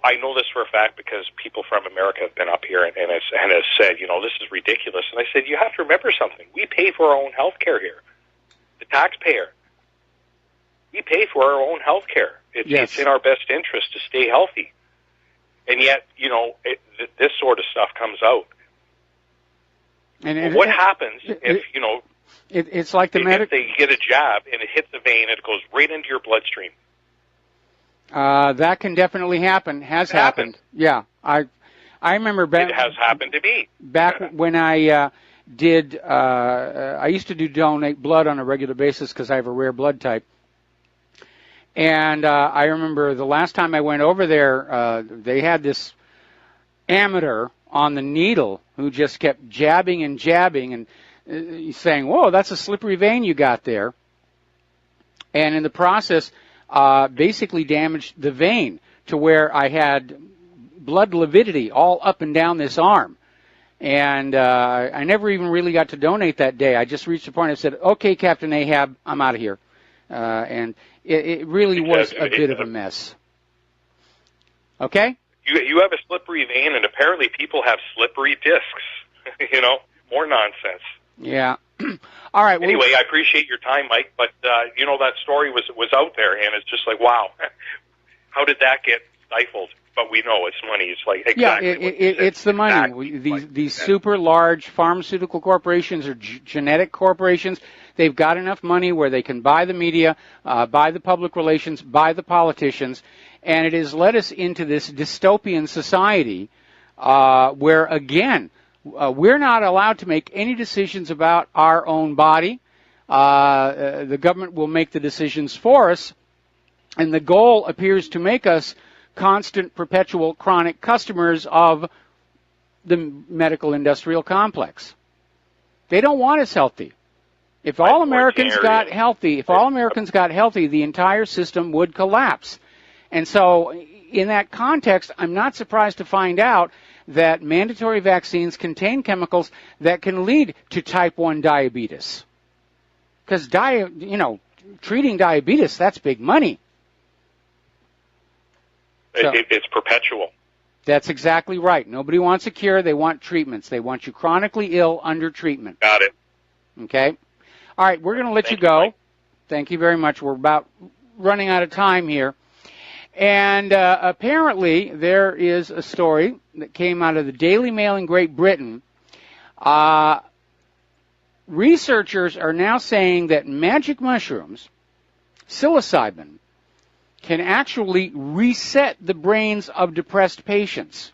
I know this for a fact because people from America have been up here and has said, this is ridiculous. And I said, you have to remember something. We pay for our own health care here. The taxpayer. We pay for our own health care. It's in our best interest to stay healthy. And yet, this sort of stuff comes out. And what happens if, it's like if they get a jab and it hits the vein and it goes right into your bloodstream? That can definitely happen. Has happened. Yeah. I remember back. It has happened to me. Back when I did, I used to donate blood on a regular basis because I have a rare blood type. And I remember the last time I went over there, they had this amateur on the needle who just kept jabbing and jabbing and saying, whoa, that's a slippery vein you got there. And in the process, basically damaged the vein to where I had blood lividity all up and down this arm. And I never even really got to donate that day. I just reached a point and said, okay, Captain Ahab, I'm out of here. And it really was a bit of a mess. Okay? You have a slippery vein, and apparently people have slippery discs. More nonsense. Yeah. All right. Anyway, I appreciate your time, Mike, but, that story was out there, and it's just like, wow, how did that get stifled? But we know it's money. It's like exactly it's the money. Exactly these super large pharmaceutical corporations or genetic corporations, they've got enough money where they can buy the media, buy the public relations, buy the politicians, and it has led us into this dystopian society where, again, we're not allowed to make any decisions about our own body. The government will make the decisions for us, and the goal appears to make us constant, perpetual, chronic customers of the medical industrial complex. They don't want us healthy. If all Americans got healthy, the entire system would collapse. And so, in that context, I'm not surprised to find out that mandatory vaccines contain chemicals that can lead to type 1 diabetes. Because treating diabetes, that's big money. So, it's perpetual. That's exactly right. Nobody wants a cure. They want treatments. They want you chronically ill under treatment. Got it. Okay? All right, we're going to let you go. Thank you very much. We're about running out of time here. And apparently there is a story that came out of the Daily Mail in Great Britain researchers are now saying that magic mushrooms, psilocybin, can actually reset the brains of depressed patients.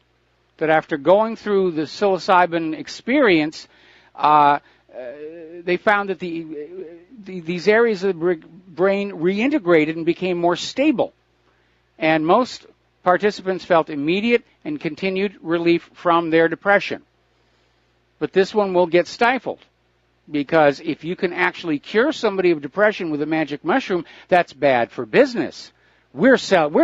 That after going through the psilocybin experience, they found that these areas of the brain reintegrated and became more stable. And most participants felt immediate and continued relief from their depression. But this one will get stifled, because if you can actually cure somebody of depression with a magic mushroom, that's bad for business. We're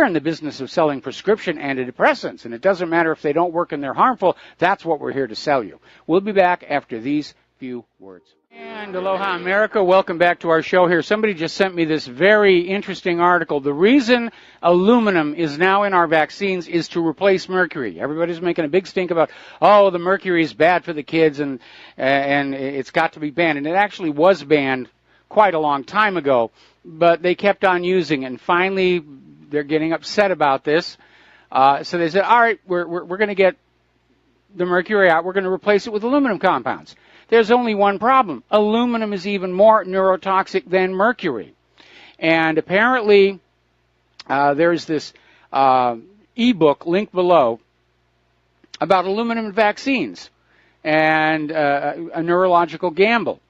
in the business of selling prescription antidepressants, and it doesn't matter if they don't work and they're harmful. That's what we're here to sell you. We'll be back after these few words. And aloha, America. Welcome back to our show here. Somebody just sent me this very interesting article. The reason aluminum is now in our vaccines is to replace mercury. Everybody's making a big stink about, oh, the mercury is bad for the kids and it's got to be banned. And it actually was banned quite a long time ago, but they kept on using it. And finally, they're getting upset about this. So they said, all right, we're going to get the mercury out. We're going to replace it with aluminum compounds. There's only one problem. Aluminum is even more neurotoxic than mercury. And apparently, there's this ebook linked below about aluminum vaccines and a neurological gamble.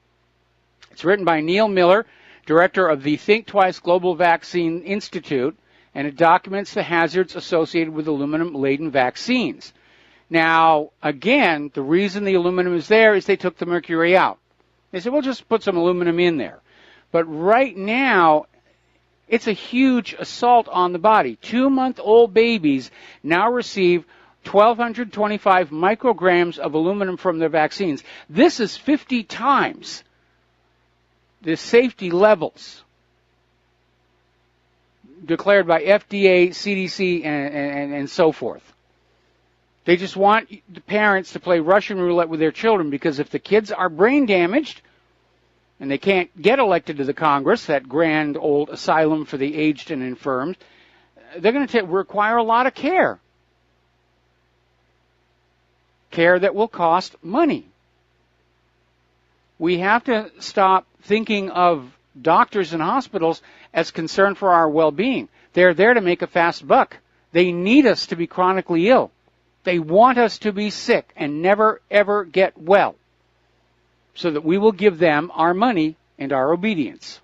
It's written by Neil Miller, director of the Think Twice Global Vaccine Institute, and it documents the hazards associated with aluminum-laden vaccines. Now, again, the reason the aluminum is there is they took the mercury out. They said, we'll just put some aluminum in there. But right now, it's a huge assault on the body. 2-month-old babies now receive 1,225 micrograms of aluminum from their vaccines. This is 50 times the safety levels declared by FDA, CDC, and so forth. They just want the parents to play Russian roulette with their children, because if the kids are brain damaged and they can't get elected to the Congress, that grand old asylum for the aged and infirmed, they're going to require a lot of care. Care that will cost money. We have to stop thinking of doctors and hospitals as concerned for our well-being. They're there to make a fast buck. They need us to be chronically ill. They want us to be sick and never, ever get well, so that we will give them our money and our obedience.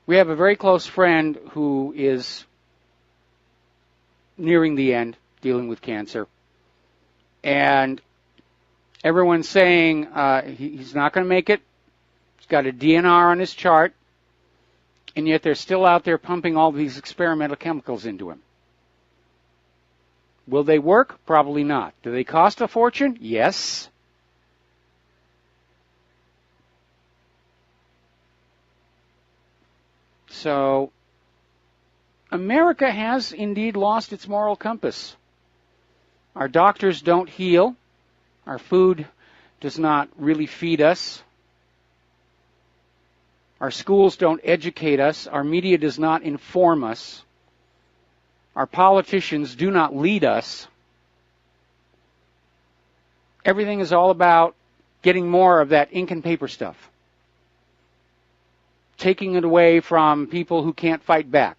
We have a very close friend who is nearing the end, dealing with cancer. And everyone's saying he's not going to make it. He's got a DNR on his chart. And yet they're still out there pumping all these experimental chemicals into him. Will they work? Probably not. Do they cost a fortune? Yes. So, America has indeed lost its moral compass. Our doctors don't heal. Our food does not really feed us. Our schools don't educate us. Our media does not inform us. Our politicians do not lead us. Everything is all about getting more of that ink and paper stuff. Taking it away from people who can't fight back,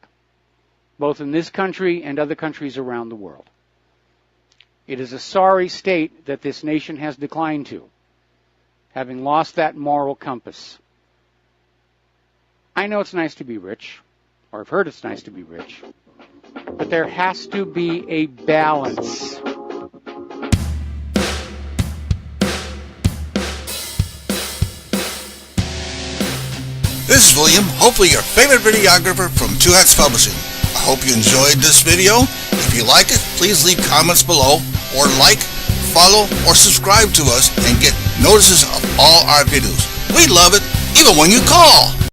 both in this country and other countries around the world. It is a sorry state that this nation has declined to, having lost that moral compass. I know it's nice to be rich, or I've heard it's nice to be rich, but there has to be a balance. This is William, hopefully your favorite videographer from Two Hats Publishing. I hope you enjoyed this video. If you like it, please leave comments below, or like, follow, or subscribe to us and get notices of all our videos. We love it, even when you call.